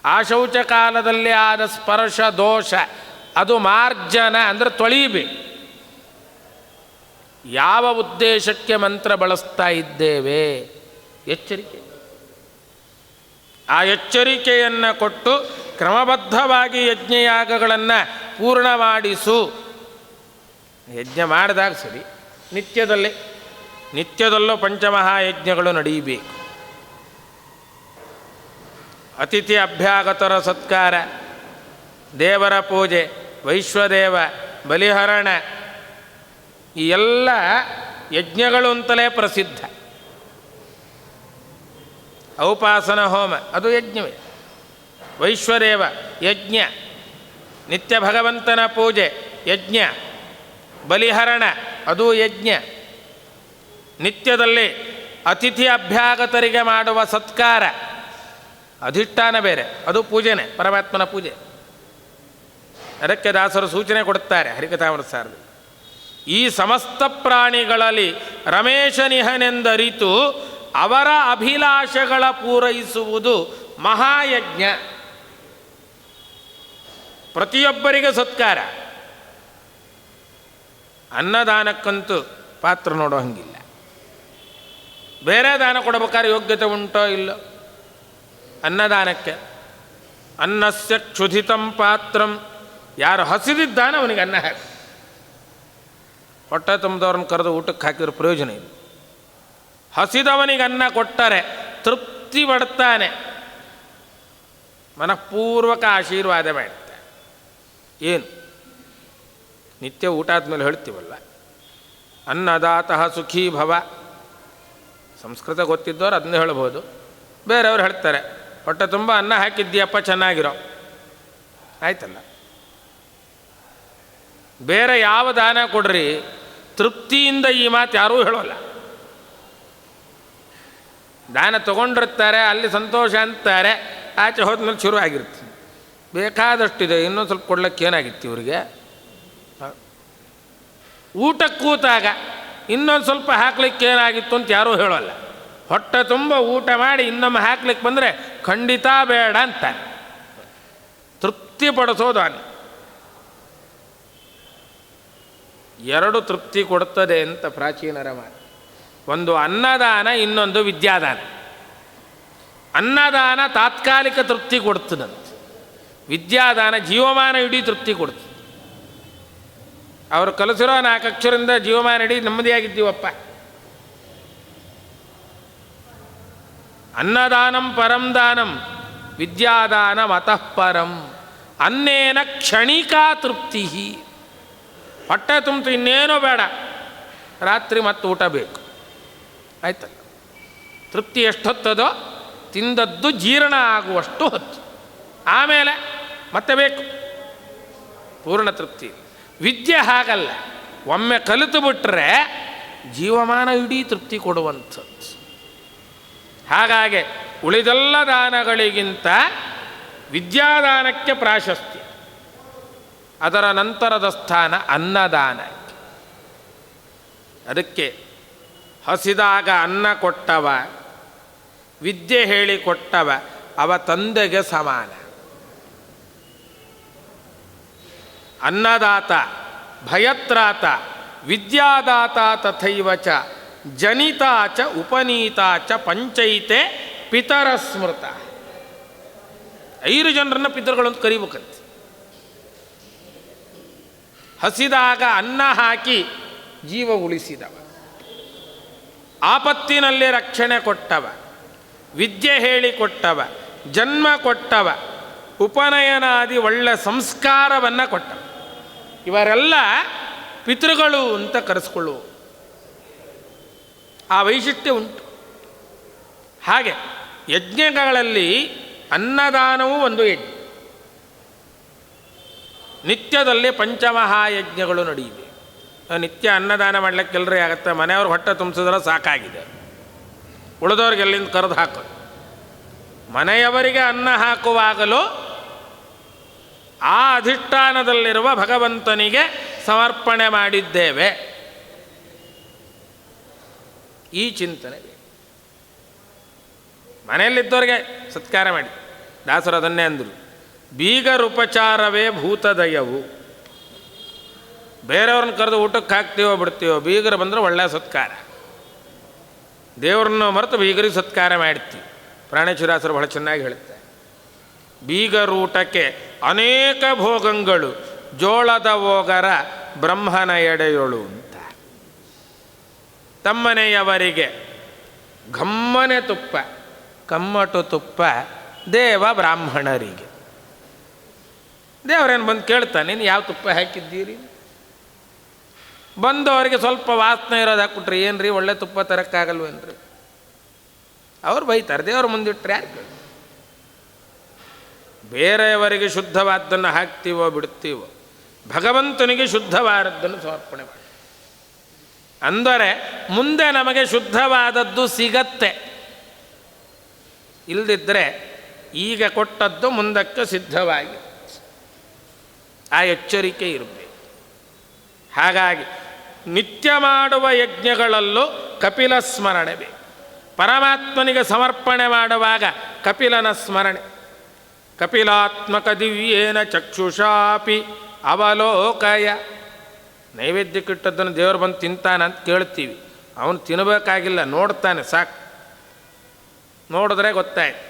ಆ ಶೌಚ ಕಾಲದಲ್ಲಿ ಆದ ಸ್ಪರ್ಶ ದೋಷ ಅದು ಮಾರ್ಜನ ಅಂದರೆ ತೊಳೀಬೇಕು. ಯಾವ ಉದ್ದೇಶಕ್ಕೆ ಮಂತ್ರ ಬಳಸ್ತಾ ಇದ್ದೇವೆ? ಎಚ್ಚರಿಕೆ. ಆ ಎಚ್ಚರಿಕೆಯನ್ನು ಕೊಟ್ಟು ಕ್ರಮಬದ್ಧವಾಗಿ ಯಜ್ಞಯಾಗಗಳನ್ನು ಪೂರ್ಣ ಮಾಡಿಸು. ಯಜ್ಞ ಮಾಡಿದಾಗ ಸರಿ, ನಿತ್ಯದಲ್ಲೂ ಪಂಚಮಹಾಯಜ್ಞಗಳು ನಡೆಯಬೇಕು. ಅತಿಥಿ ಅಭ್ಯಾಗತರ ಸತ್ಕಾರ, ದೇವರ ಪೂಜೆ, ವೈಶ್ವದೇವ, ಬಲಿಹರಣ, ಈ ಎಲ್ಲ ಯಜ್ಞಗಳು ಅಂತಲೇ ಪ್ರಸಿದ್ಧ. ಔಪಾಸನ ಹೋಮ ಅದು ಯಜ್ಞವೇ. ವೈಶ್ವದೇವ ಯಜ್ಞ, ನಿತ್ಯ ಭಗವಂತನ ಪೂಜೆ ಯಜ್ಞ, ಬಲಿಹರಣ ಅದು ಯಜ್ಞ, ನಿತ್ಯದಲ್ಲಿ ಅತಿಥಿ ಅಭ್ಯಾಗತರಿಗೆ ಮಾಡುವ ಸತ್ಕಾರ ಅಧಿಷ್ಠಾನ ಬೇರೆ, ಅದು ಪೂಜೆನೇ, ಪರಮಾತ್ಮನ ಪೂಜೆ. ಅದಕ್ಕೆ ದಾಸರು ಸೂಚನೆ ಕೊಡುತ್ತಾರೆ ಹರಿಕಥಾಮೃತ ಸಾರದಲ್ಲಿ, ಈ ಸಮಸ್ತ ಪ್ರಾಣಿಗಳಲ್ಲಿ ರಮೇಶನಿಹನೆಂದರಿತು ಅವರ ಅಭಿಲಾಷೆಗಳ ಪೂರೈಸುವುದು ಮಹಾಯಜ್ಞ. ಪ್ರತಿಯೊಬ್ಬರಿಗೆ ಸತ್ಕಾರ. ಅನ್ನದಾನಕ್ಕಂತೂ ಪಾತ್ರ ನೋಡೋ ಹಂಗಿಲ್ಲ. ಬೇರೆ ದಾನ ಕೊಡಬೇಕಾದ್ರೆ ಯೋಗ್ಯತೆ ಉಂಟೋ ಇಲ್ಲೋ. ಅನ್ನದಾನಕ್ಕೆ ಅನ್ನಸ್ಯ ಕ್ಷುಧಿತಂ ಪಾತ್ರಂ, ಯಾರು ಹಸಿದಿದ್ದಾನೆ ಅವನಿಗೆ ಅನ್ನ ಹಾಕಿ. ಹೊಟ್ಟೆ ತುಂಬಿದವ್ರನ್ನ ಕರೆದು ಊಟಕ್ಕೆ ಹಾಕಿದ್ರೆ ಪ್ರಯೋಜನ ಇಲ್ಲ. ಹಸಿದವನಿಗೆ ಅನ್ನ ಕೊಟ್ಟರೆ ತೃಪ್ತಿ ಪಡ್ತಾನೆ, ಮನಃಪೂರ್ವಕ ಆಶೀರ್ವಾದ ಮಾಡ್ತಾನೆ. ಏನು ನಿತ್ಯ ಊಟ ಆದಮೇಲೆ ಹೇಳ್ತೀವಲ್ಲ, ಅನ್ನದಾತಃ ಸುಖೀ ಭವ. ಸಂಸ್ಕೃತ ಗೊತ್ತಿದ್ದವ್ರು ಅದನ್ನೇ ಹೇಳ್ಬೋದು. ಬೇರೆಯವ್ರು ಹೇಳ್ತಾರೆ ಹೊಟ್ಟೆ ತುಂಬ ಅನ್ನ ಹಾಕಿದ್ದೀಯಪ್ಪ ಚೆನ್ನಾಗಿರೋ, ಆಯ್ತಲ್ಲ. ಬೇರೆ ಯಾವ ದಾನ ಕೊಡ್ರಿ ತೃಪ್ತಿಯಿಂದ ಈ ಮಾತು ಯಾರೂ ಹೇಳೋಲ್ಲ. ದಾನ ತೊಗೊಂಡಿರ್ತಾರೆ, ಅಲ್ಲಿ ಸಂತೋಷ ಅಂತಾರೆ, ಆಚೆ ಹೋದ್ಮೇಲೆ ಶುರು ಆಗಿರ್ತೀವಿ. ಬೇಕಾದಷ್ಟಿದೆ, ಇನ್ನೊಂದು ಸ್ವಲ್ಪ ಕೊಡ್ಲಿಕ್ಕೆ ಏನಾಗಿತ್ತು ಇವರಿಗೆ. ಊಟಕ್ಕೆ ಕೂತಾಗ ಇನ್ನೊಂದು ಸ್ವಲ್ಪ ಹಾಕ್ಲಿಕ್ಕೆ ಏನಾಗಿತ್ತು ಅಂತ ಯಾರೂ ಹೇಳೋಲ್ಲ. ಹೊಟ್ಟೆ ತುಂಬ ಊಟ ಮಾಡಿ ಇನ್ನೊಮ್ಮೆ ಹಾಕ್ಲಿಕ್ಕೆ ಬಂದರೆ ಖಂಡಿತ ಬೇಡ ಅಂತ ತೃಪ್ತಿಪಡಿಸೋದು ಅನ್ನ. ಎರಡು ತೃಪ್ತಿ ಕೊಡುತ್ತದೆ ಅಂತ ಪ್ರಾಚೀನರ ಮಾತು. ಒಂದು ಅನ್ನದಾನ, ಇನ್ನೊಂದು ವಿದ್ಯಾದಾನ. ಅನ್ನದಾನ ತಾತ್ಕಾಲಿಕ ತೃಪ್ತಿ ಕೊಡ್ತದಂತೆ, ವಿದ್ಯಾದಾನ ಜೀವಮಾನ ಇಡೀ ತೃಪ್ತಿ ಕೊಡ್ತದೆ. ಅವರು ಕಲಿಸಿರೋ 4 ಅಕ್ಷರದಿಂದ ಜೀವಮಾನ ಇಡೀ ನೆಮ್ಮದಿಯಾಗಿದ್ದೀವಪ್ಪ. ಅನ್ನದಾನಂ ಪರಂ ದಾನಂ ವಿದ್ಯಾದಾನ ಮತಃ ಪರಂ. ಅನ್ನೇನ ಕ್ಷಣಿಕಾ ತೃಪ್ತಿ. ಹೊಟ್ಟೆ ತುಂಬಿತು, ಇನ್ನೇನೋ ಬೇಡ, ರಾತ್ರಿ ಮತ್ತೆ ಊಟ ಬೇಕು, ಆಯ್ತಲ್ಲ. ತೃಪ್ತಿ ಎಷ್ಟು ಹೊತ್ತದೋ ತಿಂದದ್ದು ಜೀರ್ಣ ಆಗುವಷ್ಟು ಹೊತ್ತು, ಆಮೇಲೆ ಮತ್ತೆ ಬೇಕು, ಪೂರ್ಣ ತೃಪ್ತಿ. ವಿದ್ಯೆ ಹಾಗಲ್ಲ, ಒಮ್ಮೆ ಕಲಿತು ಬಿಟ್ಟರೆ ಜೀವಮಾನ ಇಡೀ ತೃಪ್ತಿ ಕೊಡುವಂಥದ್ದು. ಹಾಗಾಗಿ ಉಳಿದೆಲ್ಲ ದಾನಗಳಿಗಿಂತ ವಿದ್ಯಾದಾನಕ್ಕೆ ಪ್ರಾಶಸ್ತ್ಯ. ಅದರ ನಂತರದ ಸ್ಥಾನ ಅನ್ನದಾನ. ಅದಕ್ಕೆ ಹಸಿದಾಗ ಅನ್ನ ಕೊಟ್ಟವ, ವಿದ್ಯೆ ಹೇಳಿಕೊಟ್ಟವ ಅವ ತಂದೆಗೆ ಸಮಾನ. ಅನ್ನದಾತ ಭಯತ್ರಾತ ವಿದ್ಯಾದಾತ ತಥೈವ ಚ ಜನಿತಾ ಚ ಉಪನೀತಾ ಚ ಪಂಚೈತೆ ಪಿತರ ಸ್ಮೃತ. 5 ಜನರನ್ನು ಪಿತೃಗಳು ಅಂತ ಕರಿಬೇಕಂತೆ. ಹಸಿದಾಗ ಅನ್ನ ಹಾಕಿ ಜೀವ ಉಳಿಸಿದವ, ಆಪತ್ತಿನಲ್ಲಿ ರಕ್ಷಣೆ ಕೊಟ್ಟವ, ವಿದ್ಯೆ ಹೇಳಿಕೊಟ್ಟವ, ಜನ್ಮ ಕೊಟ್ಟವ, ಉಪನಯನಾದಿ ಒಳ್ಳೆ ಸಂಸ್ಕಾರವನ್ನು ಕೊಟ್ಟವ. ಇವರೆಲ್ಲ ಪಿತೃಗಳು ಅಂತ ಕರೆಸ್ಕೊಳ್ಳುವ ಆ ವೈಶಿಷ್ಟ್ಯ ಉಂಟು. ಹಾಗೆ ಯಜ್ಞಗಳಲ್ಲಿ ಅನ್ನದಾನವೂ ಒಂದು ಯಜ್ಞ. ನಿತ್ಯದಲ್ಲಿ ಪಂಚಮಹಾಯಜ್ಞಗಳು ನಡೆಯಿವೆ. ನಿತ್ಯ ಅನ್ನದಾನ ಮಾಡಲಿಕ್ಕೆ ಎಲ್ಲರೂ ಆಗುತ್ತೆ. ಮನೆಯವ್ರ ಹೊಟ್ಟೆ ತುಂಬಿಸಿದ್ರೆ ಸಾಕಾಗಿದೆ, ಉಳಿದವ್ರಿಗೆ ಎಲ್ಲಿಂದ ಕರೆದು ಹಾಕೋದು. ಮನೆಯವರಿಗೆ ಅನ್ನ ಹಾಕುವಾಗಲೂ ಆ ಅಧಿಷ್ಠಾನದಲ್ಲಿರುವ ಭಗವಂತನಿಗೆ ಸಮರ್ಪಣೆ ಮಾಡಿದ್ದೇವೆ, ಈ ಚಿಂತನೆ. ಮನೆಯಲ್ಲಿದ್ದವ್ರಿಗೆ ಸತ್ಕಾರ ಮಾಡಿ ದಾಸರು ಅದನ್ನೇ ಅಂದರು, ಬೀಗರುಪಚಾರವೇ ಭೂತದಯವು. ಬೇರೆಯವ್ರನ್ನ ಕರೆದು ಊಟಕ್ಕೆ ಹಾಕ್ತೀವೋ ಬಿಡ್ತೀವೋ, ಬೀಗರು ಬಂದರೆ ಒಳ್ಳೆಯ ಸತ್ಕಾರ. ದೇವ್ರನ್ನ ಮರೆತು ಬೀಗರಿಗೆ ಸತ್ಕಾರ ಮಾಡ್ತೀವಿ. ಪ್ರಾಣೇಶ್ವರಾಸರು ಬಹಳ ಚೆನ್ನಾಗಿ ಹೇಳುತ್ತಾರೆ, ಬೀಗರೂಟಕ್ಕೆ ಅನೇಕ ಭೋಗಗಳು ಜೋಳದ ಓಗರ ಬ್ರಹ್ಮನ ಎಡೆಯೊಳು ಅಂತ. ತಮ್ಮನೆಯವರಿಗೆ ಘಮ್ಮನೆ ತುಪ್ಪ, ಕಮ್ಮಟು ತುಪ್ಪ ದೇವ ಬ್ರಾಹ್ಮಣರಿಗೆ. ದೇವರೇನು ಬಂದು ಕೇಳ್ತಾನೆ, ನೀನು ಯಾವ ತುಪ್ಪ ಹಾಕಿದ್ದೀರಿ? ಬಂದವರಿಗೆ ಸ್ವಲ್ಪ ವಾಸನೆ ಇರೋದು ಹಾಕ್ಬಿಟ್ರಿ, ಏನು ರೀ ಒಳ್ಳೆ ತುಪ್ಪ ತರೋಕ್ಕಾಗಲ್ವೇನ್ರಿ? ಅವ್ರು ಬೈತಾರೆ, ದೇವರ ಮುಂದಿಟ್ಟರೆ ಯಾರು ಕೇಳಿ. ಬೇರೆಯವರಿಗೆ ಶುದ್ಧವಾದ್ದನ್ನು ಹಾಕ್ತೀವೋ ಬಿಡ್ತೀವೋ, ಭಗವಂತನಿಗೆ ಶುದ್ಧವಾದದ್ದನ್ನು ಸಮರ್ಪಣೆ ಮಾಡಿ. ಅಂದರೆ ಮುಂದೆ ನಮಗೆ ಶುದ್ಧವಾದದ್ದು ಸಿಗತ್ತೆ. ಇಲ್ಲದಿದ್ದರೆ ಈಗ ಕೊಟ್ಟದ್ದು ಮುಂದಕ್ಕೆ ಸಿದ್ಧವಾಗಿ ಆ ಎಚ್ಚರಿಕೆ ಇರಬೇಕು. ಹಾಗಾಗಿ ನಿತ್ಯ ಮಾಡುವ ಯಜ್ಞಗಳಲ್ಲೂ ಕಪಿಲ ಸ್ಮರಣೆ ಬೇಕು. ಪರಮಾತ್ಮನಿಗೆ ಸಮರ್ಪಣೆ ಮಾಡುವಾಗ ಕಪಿಲನ ಸ್ಮರಣೆ. ಕಪಿಲಾತ್ಮಕ ದಿವ್ಯೇನ ಚಕ್ಷುಷಾಪಿ ಅವಲೋಕಯ. ನೈವೇದ್ಯಕ್ಕಿಟ್ಟದ್ದನ್ನು ದೇವರು ಬಂದು ತಿಂತಾನಂತ ಕೇಳ್ತೀವಿ. ಅವನು ತಿನ್ನಬೇಕಾಗಿಲ್ಲ, ನೋಡ್ತಾನೆ ಸಾಕು. ನೋಡಿದ್ರೆ ಗೊತ್ತಾಯ್ತು.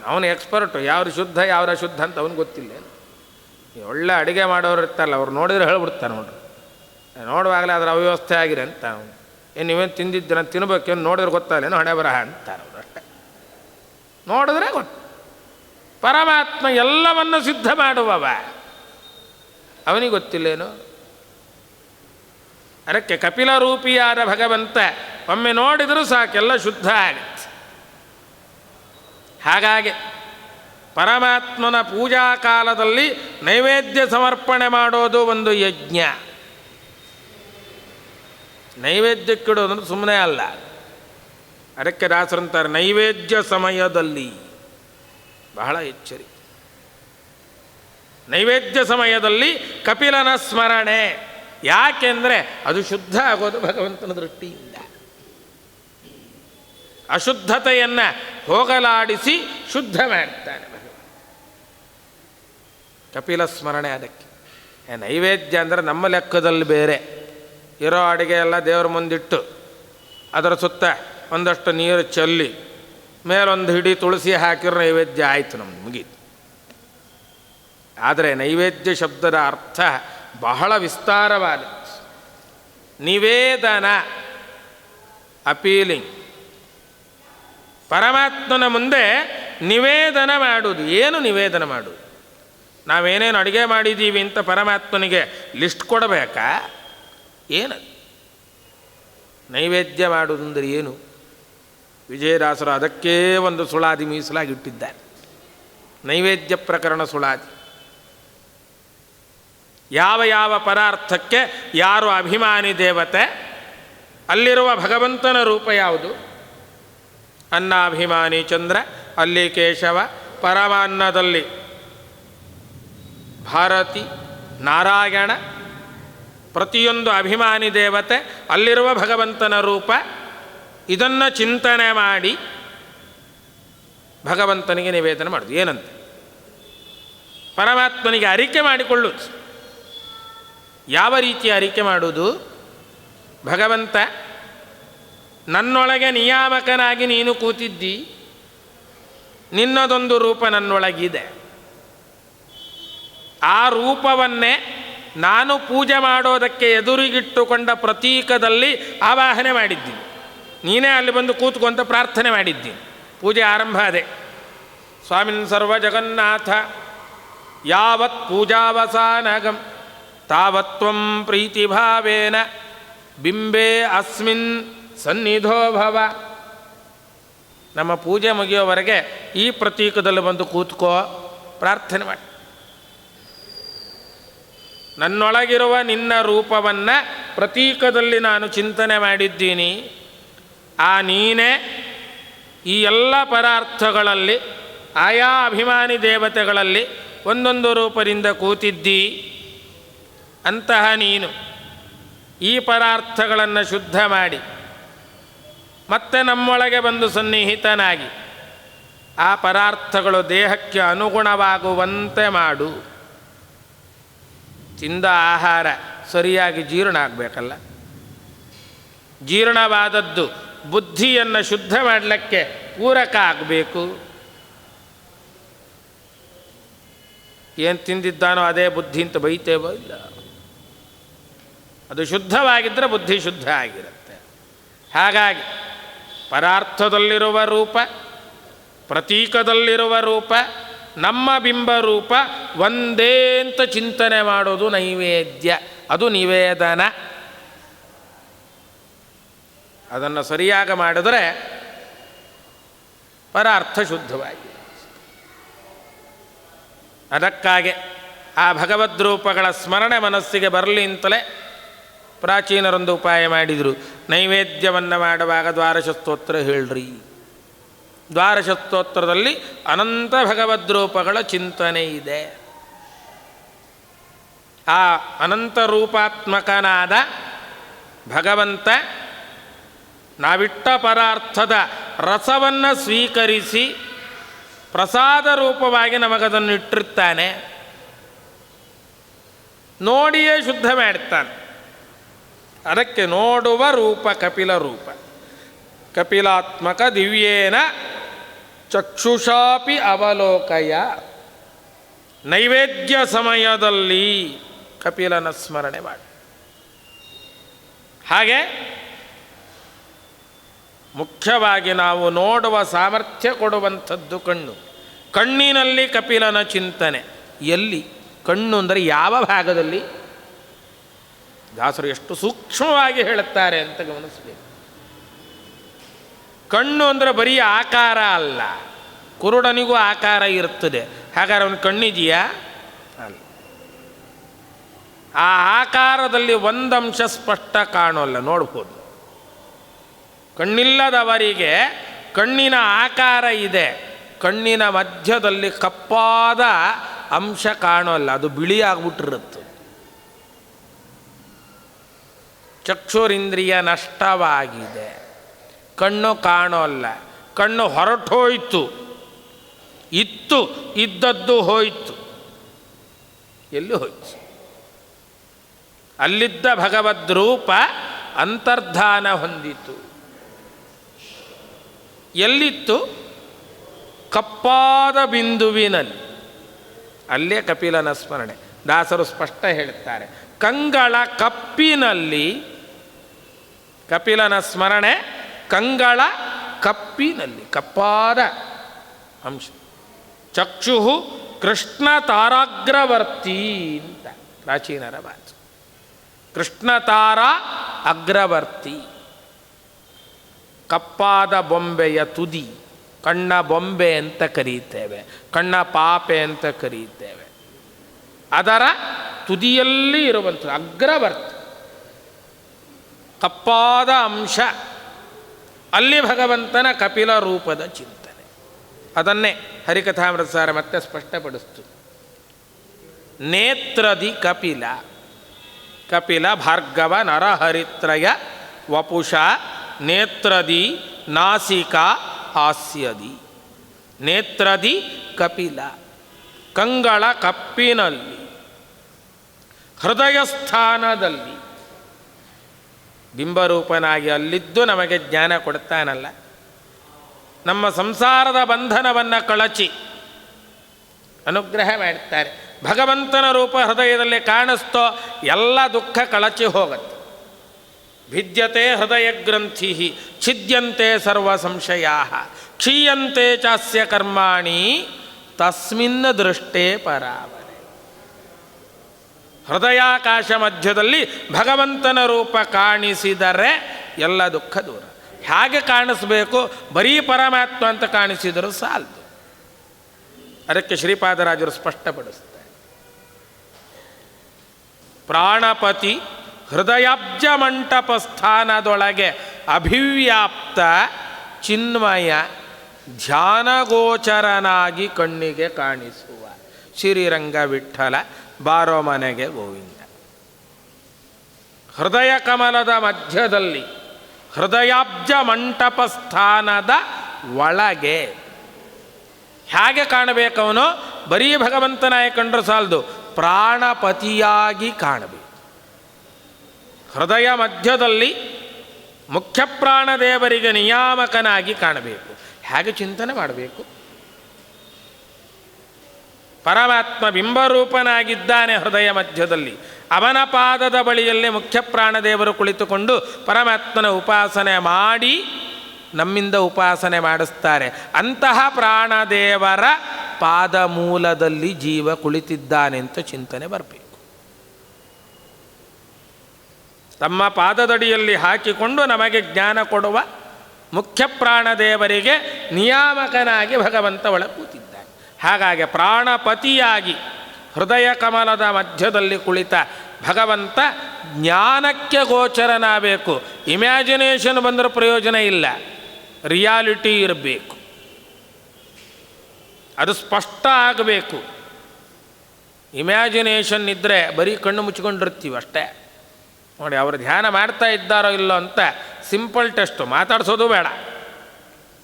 ಅವನು ಎಕ್ಸ್ಪರ್ಟು, ಯಾವ್ದು ಶುದ್ಧ ಯಾವ್ದು ಅಶುದ್ಧ ಅಂತ ಅವನು ಗೊತ್ತಿಲ್ಲ. ಒಳ್ಳೆ ಅಡುಗೆ ಮಾಡೋರು ಇರ್ತಾರಲ್ಲ, ಅವ್ರು ನೋಡಿದರೆ ಹೇಳ್ಬಿಡ್ತಾರೆ. ನೋಡ್ರಿ, ನೋಡುವಾಗಲೇ ಅದರ ಅವ್ಯವಸ್ಥೆ ಆಗಿದೆ ಅಂತ. ಏನು ನೀವೇನು ತಿಂದಿದ್ದೀರ ತಿನ್ಬೇಕೇನು ನೋಡಿದ್ರೆ ಗೊತ್ತಾಗಲೇನು ಹಣೆ ಬರಹ ಅಂತಾರೆ ಅವರು. ಅಷ್ಟೇ, ನೋಡಿದ್ರೆ ಗೊತ್ತು. ಪರಮಾತ್ಮ ಎಲ್ಲವನ್ನು ಸಿದ್ಧ ಮಾಡುವವ, ಅವನಿಗೆ ಗೊತ್ತಿಲ್ಲೇನು? ಅದಕ್ಕೆ ಕಪಿಲ ರೂಪಿಯಾದ ಭಗವಂತ ಒಮ್ಮೆ ನೋಡಿದರೂ ಸಾಕೆಲ್ಲ ಶುದ್ಧ ಆಗುತ್ತೆ. ಹಾಗಾಗಿ ಪರಮಾತ್ಮನ ಪೂಜಾ ಕಾಲದಲ್ಲಿ ನೈವೇದ್ಯ ಸಮರ್ಪಣೆ ಮಾಡೋದು ಒಂದು ಯಜ್ಞ. ನೈವೇದ್ಯಕ್ಕಿಡೋದಂದ್ರೆ ಸುಮ್ಮನೆ ಅಲ್ಲ. ಅದಕ್ಕೆ ದಾಸರಂತಾರೆ ನೈವೇದ್ಯ ಸಮಯದಲ್ಲಿ ಬಹಳ ಎಚ್ಚರಿಕೆ. ನೈವೇದ್ಯ ಸಮಯದಲ್ಲಿ ಕಪಿಲನ ಸ್ಮರಣೆ. ಯಾಕೆಂದರೆ ಅದು ಶುದ್ಧ ಆಗೋದು ಭಗವಂತನ ದೃಷ್ಟಿಯಿಂದ. ಅಶುದ್ಧತೆಯನ್ನು ಹೋಗಲಾಡಿಸಿ ಶುದ್ಧ ಮಾಡ್ತಾನೆ ಕಪಿಲ ಸ್ಮರಣೆ. ಅದಕ್ಕೆ ನೈವೇದ್ಯ ಅಂದರೆ ನಮ್ಮ ಲೆಕ್ಕದಲ್ಲಿ ಬೇರೆ. ಇರೋ ಅಡುಗೆ ಎಲ್ಲ ದೇವರ ಮುಂದಿಟ್ಟು ಅದರ ಸುತ್ತ ಒಂದಷ್ಟು ನೀರು ಚೆಲ್ಲಿ ಮೇಲೊಂದು ಹಿಡಿ ತುಳಸಿ ಹಾಕಿರೋ ನೈವೇದ್ಯ ಆಯಿತು, ನಮ್ದು ಮುಗೀತು. ಆದರೆ ನೈವೇದ್ಯ ಶಬ್ದದ ಅರ್ಥ ಬಹಳ ವಿಸ್ತಾರವಾದ. ನಿವೇದನ, ಅಪೀಲಿಂಗ್. ಪರಮಾತ್ಮನ ಮುಂದೆ ನಿವೇದನ ಮಾಡುವುದು. ಏನು ನಿವೇದನ ಮಾಡುವುದು? ನಾವೇನೇನು ಅಡುಗೆ ಮಾಡಿದ್ದೀವಿ ಅಂತ ಪರಮಾತ್ಮನಿಗೆ ಲಿಸ್ಟ್ ಕೊಡಬೇಕಾ? ಏನದು ನೈವೇದ್ಯ ಮಾಡುವುದಂದರೆ ಏನು? ವಿಜಯದಾಸರು ಅದಕ್ಕೇ ಒಂದು ಸುಳಾದಿ ಮೀಸಲಾಗಿಟ್ಟಿದ್ದಾರೆ. ನೈವೇದ್ಯ ಪ್ರಕರಣ ಸುಳಾದಿ. ಯಾವ ಯಾವ ಪದಾರ್ಥಕ್ಕೆ ಯಾರು ಅಭಿಮಾನಿ ದೇವತೆ, ಅಲ್ಲಿರುವ ಭಗವಂತನ ರೂಪ ಯಾವುದು? ಅನ್ನಾಭಿಮಾನಿ ಚಂದ್ರ, ಅಲ್ಲಿ ಕೇಶವ. ಪರಮಾನ್ನದಲ್ಲಿ ಭಾರತಿ, ನಾರಾಯಣ. ಪ್ರತಿಯೊಂದು ಅಭಿಮಾನಿ ದೇವತೆ, ಅಲ್ಲಿರುವ ಭಗವಂತನ ರೂಪ. ಇದನ್ನು ಚಿಂತನೆ ಮಾಡಿ ಭಗವಂತನಿಗೆ ನಿವೇದನೆ ಮಾಡೋದು. ಏನಂತ? ಪರಮಾತ್ಮನಿಗೆ ಅರಿಕೆ ಮಾಡಿಕೊಳ್ಳುವುದು. ಯಾವ ರೀತಿ ಅರಿಕೆ ಮಾಡುವುದು? ಭಗವಂತ, ನನ್ನೊಳಗೆ ನಿಯಾಮಕನಾಗಿ ನೀನು ಕೂತಿದ್ದಿ, ನಿನ್ನದೊಂದು ರೂಪ ನನ್ನೊಳಗಿದೆ. ಆ ರೂಪವನ್ನೇ ನಾನು ಪೂಜೆ ಮಾಡೋದಕ್ಕೆ ಎದುರಿಗಿಟ್ಟುಕೊಂಡ ಪ್ರತೀಕದಲ್ಲಿ ಆವಾಹನೆ ಮಾಡಿದ್ದೀನಿ. ನೀನೇ ಅಲ್ಲಿ ಬಂದು ಕೂತ್ಕೊಂತ ಪ್ರಾರ್ಥನೆ ಮಾಡಿದ್ದೀನಿ. ಪೂಜೆ ಆರಂಭ ಅದೇ. ಸ್ವಾಮಿನ್ ಸರ್ವ ಜಗನ್ನಾಥ ಯಾವತ್ ಪೂಜಾವಸಾನಗಂ ತಾವತ್ವಂ ಪ್ರೀತಿಭಾವೇನ ಬಿಂಬೆ ಅಸ್ಮಿನ್ ಸನ್ನಿಧೋ ಭವ. ನಮ್ಮ ಪೂಜೆ ಮುಗಿಯೋವರೆಗೆ ಈ ಪ್ರತೀಕದಲ್ಲಿ ಬಂದು ಕೂತ್ಕೋ, ಪ್ರಾರ್ಥನೆ ಮಾಡಿ. ನನ್ನೊಳಗಿರುವ ನಿನ್ನ ರೂಪವನ್ನು ಪ್ರತೀಕದಲ್ಲಿ ನಾನು ಚಿಂತನೆ ಮಾಡಿದ್ದೀನಿ. ಆ ನೀನೇ ಈ ಎಲ್ಲ ಪದಾರ್ಥಗಳಲ್ಲಿ ಆಯಾ ಅಭಿಮಾನಿ ದೇವತೆಗಳಲ್ಲಿ ಒಂದೊಂದು ರೂಪದಿಂದ ಕೂತಿದ್ದಿ. ಅಂತಹ ನೀನು ಈ ಪದಾರ್ಥಗಳನ್ನು ಶುದ್ಧ ಮಾಡಿ ಮತ್ತೆ ನಮ್ಮೊಳಗೆ ಬಂದು ಸನ್ನಿಹಿತನಾಗಿ ಆ ಪದಾರ್ಥಗಳು ದೇಹಕ್ಕೆ ಅನುಗುಣವಾಗುವಂತೆ ಮಾಡು. ತಿಂದ ಆಹಾರ ಸರಿಯಾಗಿ ಜೀರ್ಣ ಆಗಬೇಕಲ್ಲ. ಜೀರ್ಣವಾದದ್ದು ಬುದ್ಧಿಯನ್ನು ಶುದ್ಧ ಮಾಡಲಿಕ್ಕೆ ಪೂರಕ ಆಗಬೇಕು. ಏನು ತಿಂದಿದ್ದಾನೋ ಅದೇ ಬುದ್ಧಿ ಅಂತ ಬೈತೇವೋ? ಇಲ್ಲ. ಅದು ಶುದ್ಧವಾಗಿದ್ದರೆ ಬುದ್ಧಿ ಶುದ್ಧ ಆಗಿರುತ್ತೆ. ಹಾಗಾಗಿ ಪದಾರ್ಥದಲ್ಲಿರುವ ರೂಪ, ಪ್ರತೀಕದಲ್ಲಿರುವ ರೂಪ, ನಮ್ಮ ಬಿಂಬರೂಪ ಒಂದೇ ಅಂತ ಚಿಂತನೆ ಮಾಡೋದು ನೈವೇದ್ಯ. ಅದು ನಿವೇದನ. ಅದನ್ನು ಸರಿಯಾಗಿ ಮಾಡಿದರೆ ಪರಾರ್ಥ ಶುದ್ಧವಾಗಿ. ಅದಕ್ಕಾಗೆ ಆ ಭಗವದ್ರೂಪಗಳ ಸ್ಮರಣೆ ಮನಸ್ಸಿಗೆ ಬರಲಿ ಅಂತಲೇ ಪ್ರಾಚೀನರೊಂದು ಉಪಾಯ ಮಾಡಿದರು. ನೈವೇದ್ಯವನ್ನು ಮಾಡುವಾಗ ದ್ವಾದಶ ಸ್ತೋತ್ರ ಹೇಳ್ರಿ. ದ್ವಾದಶ ಸ್ತೋತ್ರದಲ್ಲಿ ಅನಂತ ಭಗವದ್ರೂಪಗಳ ಚಿಂತನೆ ಇದೆ. ಆ ಅನಂತ ರೂಪಾತ್ಮಕನಾದ ಭಗವಂತ ನಾವಿಟ್ಟ ಪದಾರ್ಥದ ರಸವನ್ನು ಸ್ವೀಕರಿಸಿ ಪ್ರಸಾದ ರೂಪವಾಗಿ ನಮಗದನ್ನು ಇಟ್ಟಿರ್ತಾನೆ. ನೋಡಿಯೇ ಶುದ್ಧ ಮಾಡ್ತಾನೆ. ಅದಕ್ಕೆ ನೋಡುವ ರೂಪ ಕಪಿಲ ರೂಪ. ಕಪಿಲಾತ್ಮಕ ದಿವ್ಯೇನ ಚಕ್ಷುಷಾಪಿ ಅವಲೋಕಯ. ನೈವೇದ್ಯ ಸಮಯದಲ್ಲಿ ಕಪಿಲನ ಸ್ಮರಣೆ ಮಾಡಿ. ಹಾಗೆ ಮುಖ್ಯವಾಗಿ ನಾವು ನೋಡುವ ಸಾಮರ್ಥ್ಯ ಕೊಡುವಂಥದ್ದು ಕಣ್ಣು. ಕಣ್ಣಿನಲ್ಲಿ ಕಪಿಲನ ಚಿಂತನೆ. ಎಲ್ಲಿ? ಕಣ್ಣು ಅಂದರೆ ಯಾವ ಭಾಗದಲ್ಲಿ? ದಾಸರು ಎಷ್ಟು ಸೂಕ್ಷ್ಮವಾಗಿ ಹೇಳುತ್ತಾರೆ ಅಂತ ಗಮನಿಸಬೇಕು. ಕಣ್ಣು ಅಂದರೆ ಬರೀ ಆಕಾರ ಅಲ್ಲ, ಕುರುಡನಿಗೂ ಆಕಾರ ಇರ್ತದೆ. ಹಾಗಾದ್ರೆ ಅವನು ಕಣ್ಣಿದೆಯಾ? ಅಲ್ಲ. ಆ ಆಕಾರದಲ್ಲಿ ಒಂದಂಶ ಸ್ಪಷ್ಟ ಕಾಣೋಲ್ಲ, ನೋಡ್ಬೋದು. ಕಣ್ಣಿಲ್ಲದವರಿಗೆ ಕಣ್ಣಿನ ಆಕಾರ ಇದೆ, ಕಣ್ಣಿನ ಮಧ್ಯದಲ್ಲಿ ಕಪ್ಪಾದ ಅಂಶ ಕಾಣೋಲ್ಲ, ಅದು ಬಿಳಿ ಆಗ್ಬಿಟ್ಟಿರುತ್ತೆ. ಚಕ್ಷುರಿಂದ್ರಿಯ ನಷ್ಟವಾಗಿದೆ, ಕಣ್ಣು ಕಾಣೋಲ್ಲ. ಕಣ್ಣು ಹೊರಟೋಯ್ತು, ಇದ್ದದ್ದು ಹೋಯಿತು. ಎಲ್ಲಿ ಹೋಯ್ತು? ಅಲ್ಲಿದ್ದ ಭಗವದ್ರೂಪ ಅಂತರ್ಧಾನ ಹೊಂದಿತು. ಎಲ್ಲಿತ್ತು? ಕಪ್ಪಾದ ಬಿಂದುವಿನಲ್ಲಿ. ಅಲ್ಲೇ ಕಪಿಲನ ಸ್ಮರಣೆ. ದಾಸರು ಸ್ಪಷ್ಟ ಹೇಳುತ್ತಾರೆ, ಕಂಗಳ ಕಪ್ಪಿನಲ್ಲಿ ಕಪಿಲನ ಸ್ಮರಣೆ. ಕಂಗಳ ಕಪ್ಪಿನಲ್ಲಿ ಕಪ್ಪಾದ ಅಂಶ. ಚಕ್ಷು ಕೃಷ್ಣ ತಾರಾಗ್ರವರ್ತಿ ಅಂತ ಪ್ರಾಚೀನರ ಮಾತು. ಕೃಷ್ಣ ತಾರ ಅಗ್ರವರ್ತಿ. ಕಪ್ಪಾದ ಬೊಂಬೆಯ ತುದಿ ಕಣ್ಣ ಬೊಂಬೆ ಅಂತ ಕರೀತೇವೆ, ಕಣ್ಣ ಪಾಪೆ ಅಂತ ಕರೀತೇವೆ. ಅದರ ತುದಿಯಲ್ಲಿ ಇರುವಂಥದ್ದು ಅಗ್ರವರ್ತಿ, ಕಪ್ಪಾದ ಅಂಶ. ಅಲ್ಲಿ ಭಗವಂತನ ಕಪಿಲ ರೂಪದ ಚಿಂತನೆ. ಅದನ್ನೇ ಹರಿಕಥಾಮೃತಸಾರ ಮತ್ತೆ ಸ್ಪಷ್ಟಪಡಿಸ್ತು. ನೇತ್ರದಿ ಕಪಿಲ. ಕಪಿಲ ಭಾರ್ಗವ ನರಹರಿತ್ರಯ ವಪುಷ ನೇತ್ರದಿ ನಾಸಿಕಾ ಹಾಸ್ಯದಿ. ನೇತ್ರದಿ ಕಪಿಲ, ಕಂಗಳ ಕಪ್ಪಿನಲ್ಲಿ, ಹೃದಯ ಸ್ಥಾನದಲ್ಲಿ ಬಿಂಬರೂಪನಾಗಿ ಅಲ್ಲಿದ್ದು ನಮಗೆ ಜ್ಞಾನ ಕೊಡ್ತಾನಲ್ಲ. ನಮ್ಮ ಸಂಸಾರದ ಬಂಧನವನ್ನು ಕಳಚಿ ಅನುಗ್ರಹ ಮಾಡ್ತಾರೆ. ಭಗವಂತನ ರೂಪ ಹೃದಯದಲ್ಲಿ ಕಾಣಿಸ್ತೋ ಎಲ್ಲ ದುಃಖ ಕಳಚಿ ಹೋಗುತ್ತೆ. ಭಿದ್ಯತೆ ಹೃದಯ ಗ್ರಂಥಿ ಛಿದ್ಯಂತೆ ಸರ್ವ ಸಂಶಯಾ ಕ್ಷೀಯಂತೆ ಚಾಸ್ಯ ಕರ್ಮಾಣಿ ತಸ್ಮಿನ್ ದೃಷ್ಟೇ ಪರಾವರೆ. ಹೃದಯಾಕಾಶ ಮಧ್ಯದಲ್ಲಿ ಭಗವಂತನ ರೂಪ ಕಾಣಿಸಿದರೆ ಎಲ್ಲ ದುಃಖ ದೂರ. ಹೇಗೆ ಕಾಣಿಸ್ಬೇಕು? ಬರೀ ಪರಮಾತ್ಮ ಅಂತ ಕಾಣಿಸಿದರೂ ಸಾಲದು. ಅದಕ್ಕೆ ಶ್ರೀಪಾದರಾಜರು ಸ್ಪಷ್ಟಪಡಿಸ್ತಾರೆ. ಪ್ರಾಣಪತಿ ಹೃದಯಾಬ್ಜ ಮಂಟಪ ಸ್ಥಾನದೊಳಗೆ ಅಭಿವ್ಯಾಪ್ತ ಚಿನ್ಮಯ ಧ್ಯಾನಗೋಚರನಾಗಿ ಕಣ್ಣಿಗೆ ಕಾಣಿಸುವ ಶ್ರೀರಂಗ ವಿಠ್ಠಲ ಬಾರೋ ಮನೆಗೆ ಗೋವಿಂದ. ಹೃದಯ ಕಮಲದ ಮಧ್ಯದಲ್ಲಿ ಹೃದಯಾಬ್ಜ ಮಂಟಪ ಸ್ಥಾನದ ಒಳಗೆ ಹೇಗೆ ಕಾಣಬೇಕವನು? ಬರೀ ಭಗವಂತನಾಗಿ ಕಂಡ್ರೆ ಸಾಲದು, ಪ್ರಾಣಪತಿಯಾಗಿ ಕಾಣಬೇಕು. ಹೃದಯ ಮಧ್ಯದಲ್ಲಿ ಮುಖ್ಯ ಪ್ರಾಣದೇವರಿಗೆ ನಿಯಾಮಕನಾಗಿ ಕಾಣಬೇಕು. ಹೇಗೆ ಚಿಂತನೆ ಮಾಡಬೇಕು? ಪರಮಾತ್ಮ ಬಿಂಬರೂಪನಾಗಿದ್ದಾನೆ ಹೃದಯ ಮಧ್ಯದಲ್ಲಿ. ಅವನ ಪಾದದ ಬಳಿಯಲ್ಲಿ ಮುಖ್ಯ ಪ್ರಾಣದೇವರು ಕುಳಿತುಕೊಂಡು ಪರಮಾತ್ಮನ ಉಪಾಸನೆ ಮಾಡಿ ನಮ್ಮಿಂದ ಉಪಾಸನೆ ಮಾಡಿಸ್ತಾರೆ. ಅಂತಹ ಪ್ರಾಣದೇವರ ಪಾದ ಮೂಲದಲ್ಲಿ ಜೀವ ಕುಳಿತಿದ್ದಾನೆ ಅಂತ ಚಿಂತನೆ ಬರಬೇಕು. ತಮ್ಮ ಪಾದದಡಿಯಲ್ಲಿ ಹಾಕಿಕೊಂಡು ನಮಗೆ ಜ್ಞಾನ ಕೊಡುವ ಮುಖ್ಯ ಪ್ರಾಣದೇವರಿಗೆ ನಿಯಾಮಕನಾಗಿ ಭಗವಂತ ಒಳ ಕೂತಿದ್ದಾನೆ. ಹಾಗಾಗಿ ಪ್ರಾಣಪತಿಯಾಗಿ ಹೃದಯ ಕಮಲದ ಮಧ್ಯದಲ್ಲಿ ಕುಳಿತ ಭಗವಂತ ಜ್ಞಾನಕ್ಕೆ ಗೋಚರನಾಗಬೇಕು. ಇಮ್ಯಾಜಿನೇಷನ್ ಬಂದರೆ ಪ್ರಯೋಜನ ಇಲ್ಲ, ರಿಯಾಲಿಟಿ ಇರಬೇಕು, ಅದು ಸ್ಪಷ್ಟ ಆಗಬೇಕು. ಇಮ್ಯಾಜಿನೇಷನ್ ಇದ್ದರೆ ಬರೀ ಕಣ್ಣು ಮುಚ್ಕೊಂಡಿರ್ತೀವಿ ಅಷ್ಟೇ. ನೋಡಿ, ಅವರು ಧ್ಯಾನ ಮಾಡ್ತಾ ಇದ್ದಾರೋ ಇಲ್ಲೋ ಅಂತ ಸಿಂಪಲ್ ಟೆಸ್ಟು, ಮಾತಾಡಿಸೋದು ಬೇಡ,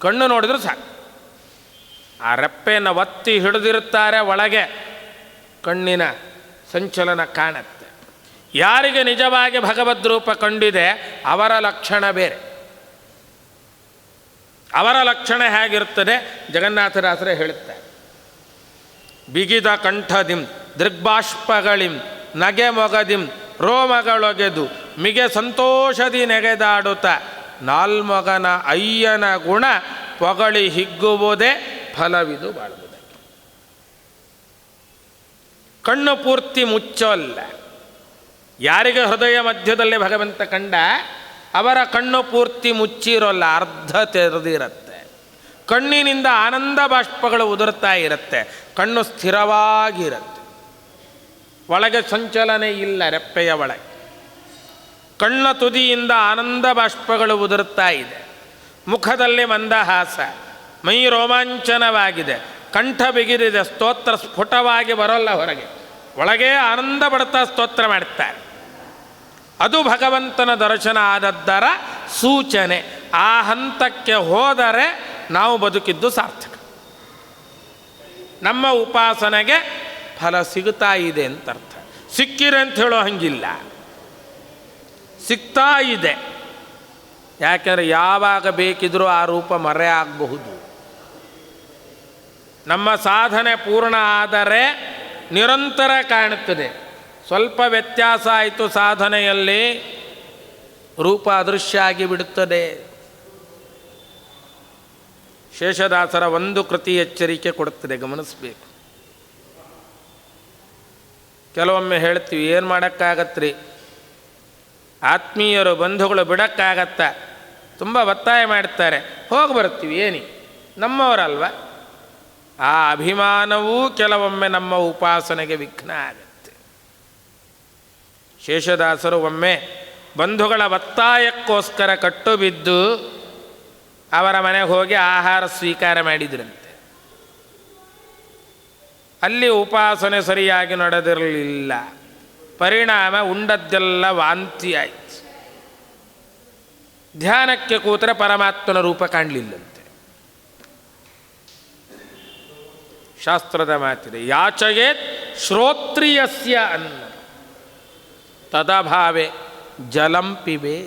ಕಣ್ಣು ನೋಡಿದ್ರು ಸಾಕು. ಆ ರೆಪ್ಪೆಯನ್ನು ಒತ್ತಿ ಹಿಡಿದಿರುತ್ತಾರೆ, ಒಳಗೆ ಕಣ್ಣಿನ ಸಂಚಲನ ಕಾಣುತ್ತೆ. ಯಾರಿಗೆ ನಿಜವಾಗಿ ಭಗವದ್ರೂಪ ಕಂಡಿದೆ ಅವರ ಲಕ್ಷಣ ಬೇರೆ. ಅವರ ಲಕ್ಷಣ ಹೇಗಿರ್ತದೆ ಜಗನ್ನಾಥದಾಸರೇ ಹೇಳುತ್ತಾರೆ. ಬಿಗಿದ ಕಂಠದಿಂ ದೃಗ್ಬಾಷ್ಪಗಳಿಂ ನಗೆ ಮೊಗದಿಂ ರೋಮಗಳೊಗೆದು ಮಿಗೆ ಸಂತೋಷದಿ ನೆಗೆದಾಡುತ್ತ ನಾಲ್ಮೊಗನ ಅಯ್ಯನ ಗುಣ ಪೊಗಳಿ ಹಿಗ್ಗುವುದೇ ಫಲವಿದು ಬಾಳುವುದೇ. ಕಣ್ಣು ಪೂರ್ತಿ ಮುಚ್ಚೋಲ್ಲ. ಯಾರಿಗೆ ಹೃದಯ ಮಧ್ಯದಲ್ಲಿ ಭಗವಂತ ಕಂಡ ಅವರ ಕಣ್ಣು ಪೂರ್ತಿ ಮುಚ್ಚಿರೋಲ್ಲ, ಅರ್ಧ ತೆರೆದಿರುತ್ತೆ. ಕಣ್ಣಿನಿಂದ ಆನಂದ ಬಾಷ್ಪಗಳು ಉದುರ್ತಾ ಇರುತ್ತೆ, ಕಣ್ಣು ಸ್ಥಿರವಾಗಿರುತ್ತೆ, ಒಳಗೆ ಸಂಚಲನೆ ಇಲ್ಲ. ರೆಪ್ಪೆಯ ಒಳಗೆ ಕಣ್ಣ ತುದಿಯಿಂದ ಆನಂದ ಬಾಷ್ಪಗಳು ಉದುರ್ತಾ ಇದೆ, ಮುಖದಲ್ಲಿ ಮಂದಹಾಸ, ಮೈ ರೋಮಾಂಚನವಾಗಿದೆ, ಕಂಠ ಬಿಗಿದಿದೆ, ಸ್ತೋತ್ರ ಸ್ಫುಟವಾಗಿ ಬರೋಲ್ಲ ಹೊರಗೆ, ಒಳಗೆ ಆನಂದ ಪಡ್ತಾ ಸ್ತೋತ್ರ ಮಾಡ್ತಾರೆ. ಅದು ಭಗವಂತನ ದರ್ಶನ ಆದದ್ದರ ಸೂಚನೆ. ಆ ಹಂತಕ್ಕೆ ಹೋದರೆ ನಾವು ಬದುಕಿದ್ದು ಸಾರ್ಥಕ, ನಮ್ಮ ಉಪಾಸನೆಗೆ ಫಲ ಸಿಗುತ್ತಾ ಇದೆ ಅಂತ ಅರ್ಥ. ಸಿಕ್ಕಿರೆ ಅಂತ ಹೇಳೋ ಹಂಗಿಲ್ಲ, ಸಿಗ್ತಾ ಇದೆ. ಯಾಕೆಂದರೆ ಯಾವಾಗ ಬೇಕಿದ್ರೂ ಆ ರೂಪ ಮರೆ ಆಗಬಹುದು. ನಮ್ಮ ಸಾಧನೆ ಪೂರ್ಣ ಆದರೆ ನಿರಂತರ ಕಾಣುತ್ತದೆ. ಸ್ವಲ್ಪ ವ್ಯತ್ಯಾಸ ಆಯಿತು ಸಾಧನೆಯಲ್ಲಿ, ರೂಪ ಅದೃಶ್ಯ ಆಗಿ ಬಿಡುತ್ತದೆ. ಶೇಷದಾಸರ ಒಂದು ಕೃತಿ ಎಚ್ಚರಿಕೆ ಕೊಡುತ್ತದೆ, ಗಮನಿಸಬೇಕು. ಕೆಲವೊಮ್ಮೆ ಹೇಳ್ತೀವಿ, ಏನು ಮಾಡೋಕ್ಕಾಗತ್ರಿ, ಆತ್ಮೀಯರು ಬಂಧುಗಳು ಬಿಡೋಕ್ಕಾಗತ್ತ, ತುಂಬ ಒತ್ತಾಯ ಮಾಡ್ತಾರೆ, ಹೋಗಿ ಬರ್ತೀವಿ, ಏನಿ ನಮ್ಮವರಲ್ವ. ಆ ಅಭಿಮಾನವೂ ಕೆಲವೊಮ್ಮೆ ನಮ್ಮ ಉಪಾಸನೆಗೆ ವಿಘ್ನ ಆಗುತ್ತೆ. ಶೇಷದಾಸರು ಒಮ್ಮೆ ಬಂಧುಗಳ ಒತ್ತಾಯಕ್ಕೋಸ್ಕರ ಕಟ್ಟು ಬಿದ್ದು ಅವರ ಮನೆಗೆ ಹೋಗಿ ಆಹಾರ ಸ್ವೀಕಾರ ಮಾಡಿದ್ರಂತೆ. ಅಲ್ಲಿ ಉಪಾಸನೆ ಸರಿಯಾಗಿ ನಡೆದಿರಲಿಲ್ಲ. ಪರಿಣಾಮ ಉಂಡದ್ದೆಲ್ಲ ವಾಂತಿ ಆಯಿತು. ಧ್ಯಾನಕ್ಕೆ ಕೂತರೆ ಪರಮಾತ್ಮನ ರೂಪ ಕಾಣಲಿಲ್ಲಂತೆ. ಶಾಸ್ತ್ರದ ಮಾತಿದೆ, ಯಾಚಗೆ ಶ್ರೋತ್ರಿಯಸ್ಯ ಅನ್ನ ತದಭಾವೆ ಜಲಂಪಿವೆ.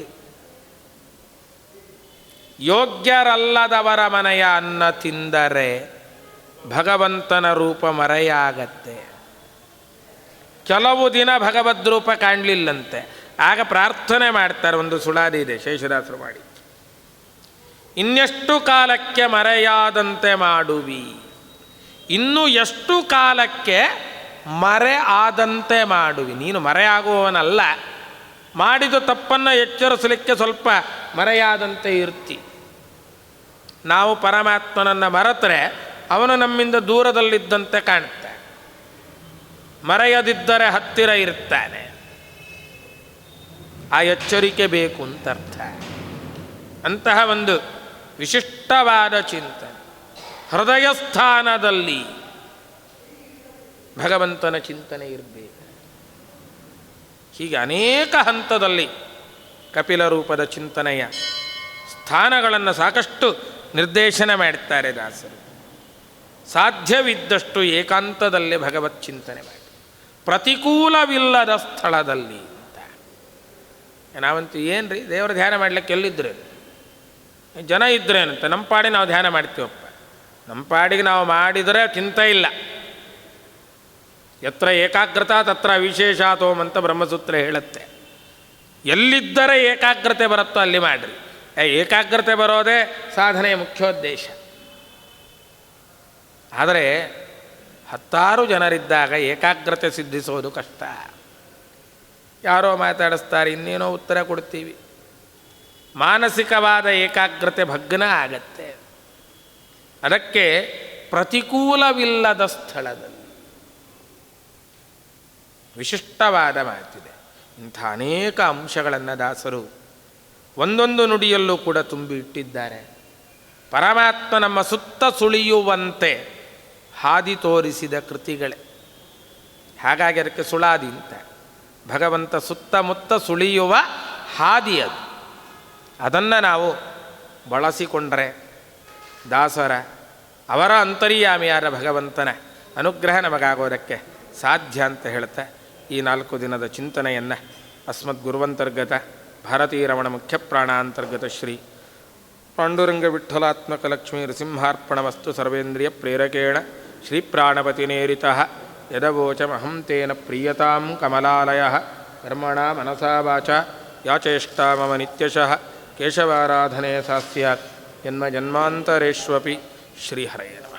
ಯೋಗ್ಯರಲ್ಲದವರ ಮನೆಯ ಅನ್ನ ತಿಂದರೆ ಭಗವಂತನ ರೂಪ ಮರೆಯಾಗತ್ತೆ. ಕೆಲವು ದಿನ ಭಗವದ್ರೂಪ ಕಾಣಲಿಲ್ಲಂತೆ, ಆಗ ಪ್ರಾರ್ಥನೆ ಮಾಡ್ತಾರೆ. ಒಂದು ಸುಳಾದಿ ಇದೆ ಶೇಷದಾಸರು ಮಾಡಿ, ಇನ್ನೆಷ್ಟು ಕಾಲಕ್ಕೆ ಮರೆಯಾದಂತೆ ಮಾಡುವಿ, ಇನ್ನು ಎಷ್ಟು ಕಾಲಕ್ಕೆ ಮರೆ ಆದಂತೆ ಮಾಡುವಿ. ನೀನು ಮರೆಯಾಗುವವನಲ್ಲ, ಮಾಡಿದ ತಪ್ಪನ್ನು ಎಚ್ಚರಿಸಲಿಕ್ಕೆ ಸ್ವಲ್ಪ ಮರೆಯಾದಂತೆ ಇರ್ತಿ. ನಾವು ಪರಮಾತ್ಮನನ್ನು ಮರೆತರೆ ಅವನು ನಮ್ಮಿಂದ ದೂರದಲ್ಲಿದ್ದಂತೆ ಕಾಣುತ್ತೆ, ಮರೆಯದಿದ್ದರೆ ಹತ್ತಿರ ಇರ್ತಾನೆ. ಆ ಎಚ್ಚರಿಕೆ ಬೇಕು ಅಂತ ಅರ್ಥ. ಅಂತಹ ಒಂದು ವಿಶಿಷ್ಟವಾದ ಚಿಂತನೆ ಹೃದಯ ಸ್ಥಾನದಲ್ಲಿ ಭಗವಂತನ ಚಿಂತನೆ ಇರಬೇಕು. ಹೀಗೆ ಅನೇಕ ಹಂತದಲ್ಲಿ ಕಪಿಲ ರೂಪದ ಚಿಂತನೆಯ ಸ್ಥಾನಗಳನ್ನು ಸಾಕಷ್ಟು ನಿರ್ದೇಶನ ಮಾಡ್ತಾರೆ ದಾಸರು. ಸಾಧ್ಯವಿದ್ದಷ್ಟು ಏಕಾಂತದಲ್ಲೇ ಭಗವತ್ ಚಿಂತನೆ ಮಾಡಿ, ಪ್ರತಿಕೂಲವಿಲ್ಲದ ಸ್ಥಳದಲ್ಲಿ ಅಂತ. ನಾವಂತೂ ಏನು ರೀ ದೇವರ ಧ್ಯಾನ ಮಾಡ್ಲಿಕ್ಕೆ ಎಲ್ಲಿದ್ರೆ ಜನ ಇದ್ರೇನಂತ, ನಮ್ಮ ಪಾಡಿಗೆ ನಾವು ಧ್ಯಾನ ಮಾಡ್ತೀವಪ್ಪ. ನಮ್ಮ ಪಾಡಿಗೆ ನಾವು ಮಾಡಿದರೆ ಚಿಂತೆ ಇಲ್ಲ. ಯತ್ರ ಏಕಾಗ್ರತಾ ತತ್ರ ವಿಶೇಷಾತೋಮ್ ಅಂತ ಬ್ರಹ್ಮಸೂತ್ರ ಹೇಳುತ್ತೆ. ಎಲ್ಲಿದ್ದರೆ ಏಕಾಗ್ರತೆ ಬರುತ್ತೋ ಅಲ್ಲಿ ಮಾಡಿರಿ. ಏಕಾಗ್ರತೆ ಬರೋದೇ ಸಾಧನೆಯ ಮುಖ್ಯೋದ್ದೇಶ. ಆದರೆ 10 ಜನರಿದ್ದಾಗ ಏಕಾಗ್ರತೆ ಸಿದ್ಧಿಸೋದು ಕಷ್ಟ. ಯಾರೋ ಮಾತಾಡಿಸ್ತಾರೆ, ಇನ್ನೇನೋ ಉತ್ತರ ಕೊಡ್ತೀವಿ. ಮಾನಸಿಕವಾದ ಏಕಾಗ್ರತೆ ಭಗ್ನ ಆಗತ್ತೆ. ಅದಕ್ಕೆ ಪ್ರತಿಕೂಲವಿಲ್ಲದ ಸ್ಥಳದಲ್ಲಿ ವಿಶಿಷ್ಟವಾದ ಮಾತಿದೆ. ಇಂಥ ಅನೇಕ ಅಂಶಗಳನ್ನು ದಾಸರು ಒಂದೊಂದು ನುಡಿಯಲ್ಲೂ ಕೂಡ ತುಂಬಿ ಇಟ್ಟಿದ್ದಾರೆ. ಪರಮಾತ್ಮ ನಮ್ಮ ಸುತ್ತ ಸುಳಿಯುವಂತೆ ಹಾದಿ ತೋರಿಸಿದ ಕೃತಿಗಳೇ. ಹಾಗಾಗಿ ಅದಕ್ಕೆ ಸುಳಾದಿ ಅಂತ. ಭಗವಂತ ಸುತ್ತಮುತ್ತ ಸುಳಿಯುವ ಹಾದಿ ಅದು. ಅದನ್ನು ನಾವು ಬಳಸಿಕೊಂಡರೆ ದಾಸರ ಅವರ ಅಂತರ್ಯಾಮಿಯಾದ ಭಗವಂತನ ಅನುಗ್ರಹ ನಮಗಾಗೋದಕ್ಕೆ ಸಾಧ್ಯ ಅಂತ ಹೇಳ್ತಾ ಈ 4 ದಿನದ ಚಿಂತನೆಯನ್ನು ಅಸ್ಮದ್ಗುರುವಂತರ್ಗತ ಭಾರತೀಯ ರಮಣ ಮುಖ್ಯ ಪ್ರಾಣಾಂತರ್ಗತ ಶ್ರೀ ಪಾಂಡುರಂಗ ವಿಠ್ಠಲಾತ್ಮಕ ಲಕ್ಷ್ಮೀ ನೃಸಿಂಹಾರ್ಪಣಮಸ್ತು ಸರ್ವೇಂದ್ರಿಯ ಪ್ರೇರಕೇಣ ಶ್ರೀ ಪ್ರಾಣಪತಿನೇರಿತಃ ಯದವೋಚಮಹಂ ತೇನ ಪ್ರೀಯತಾಂ ಕಮಲಾಲಯಃ ಕರ್ಮಣಾ ಮನಸಾ ವಾಚಾ ಯಾಚೇಷ್ಟಾ ಮಮ ನಿತ್ಯಶಃ ಕೇಶವಾರಾಧನೆ ಸಾಸ್ಯಾತ್ ಜನ್ಮ ಜನ್ಮಾಂತರೇಷ್ವಪಿ ಶ್ರೀಹರೇ ನಮಃ.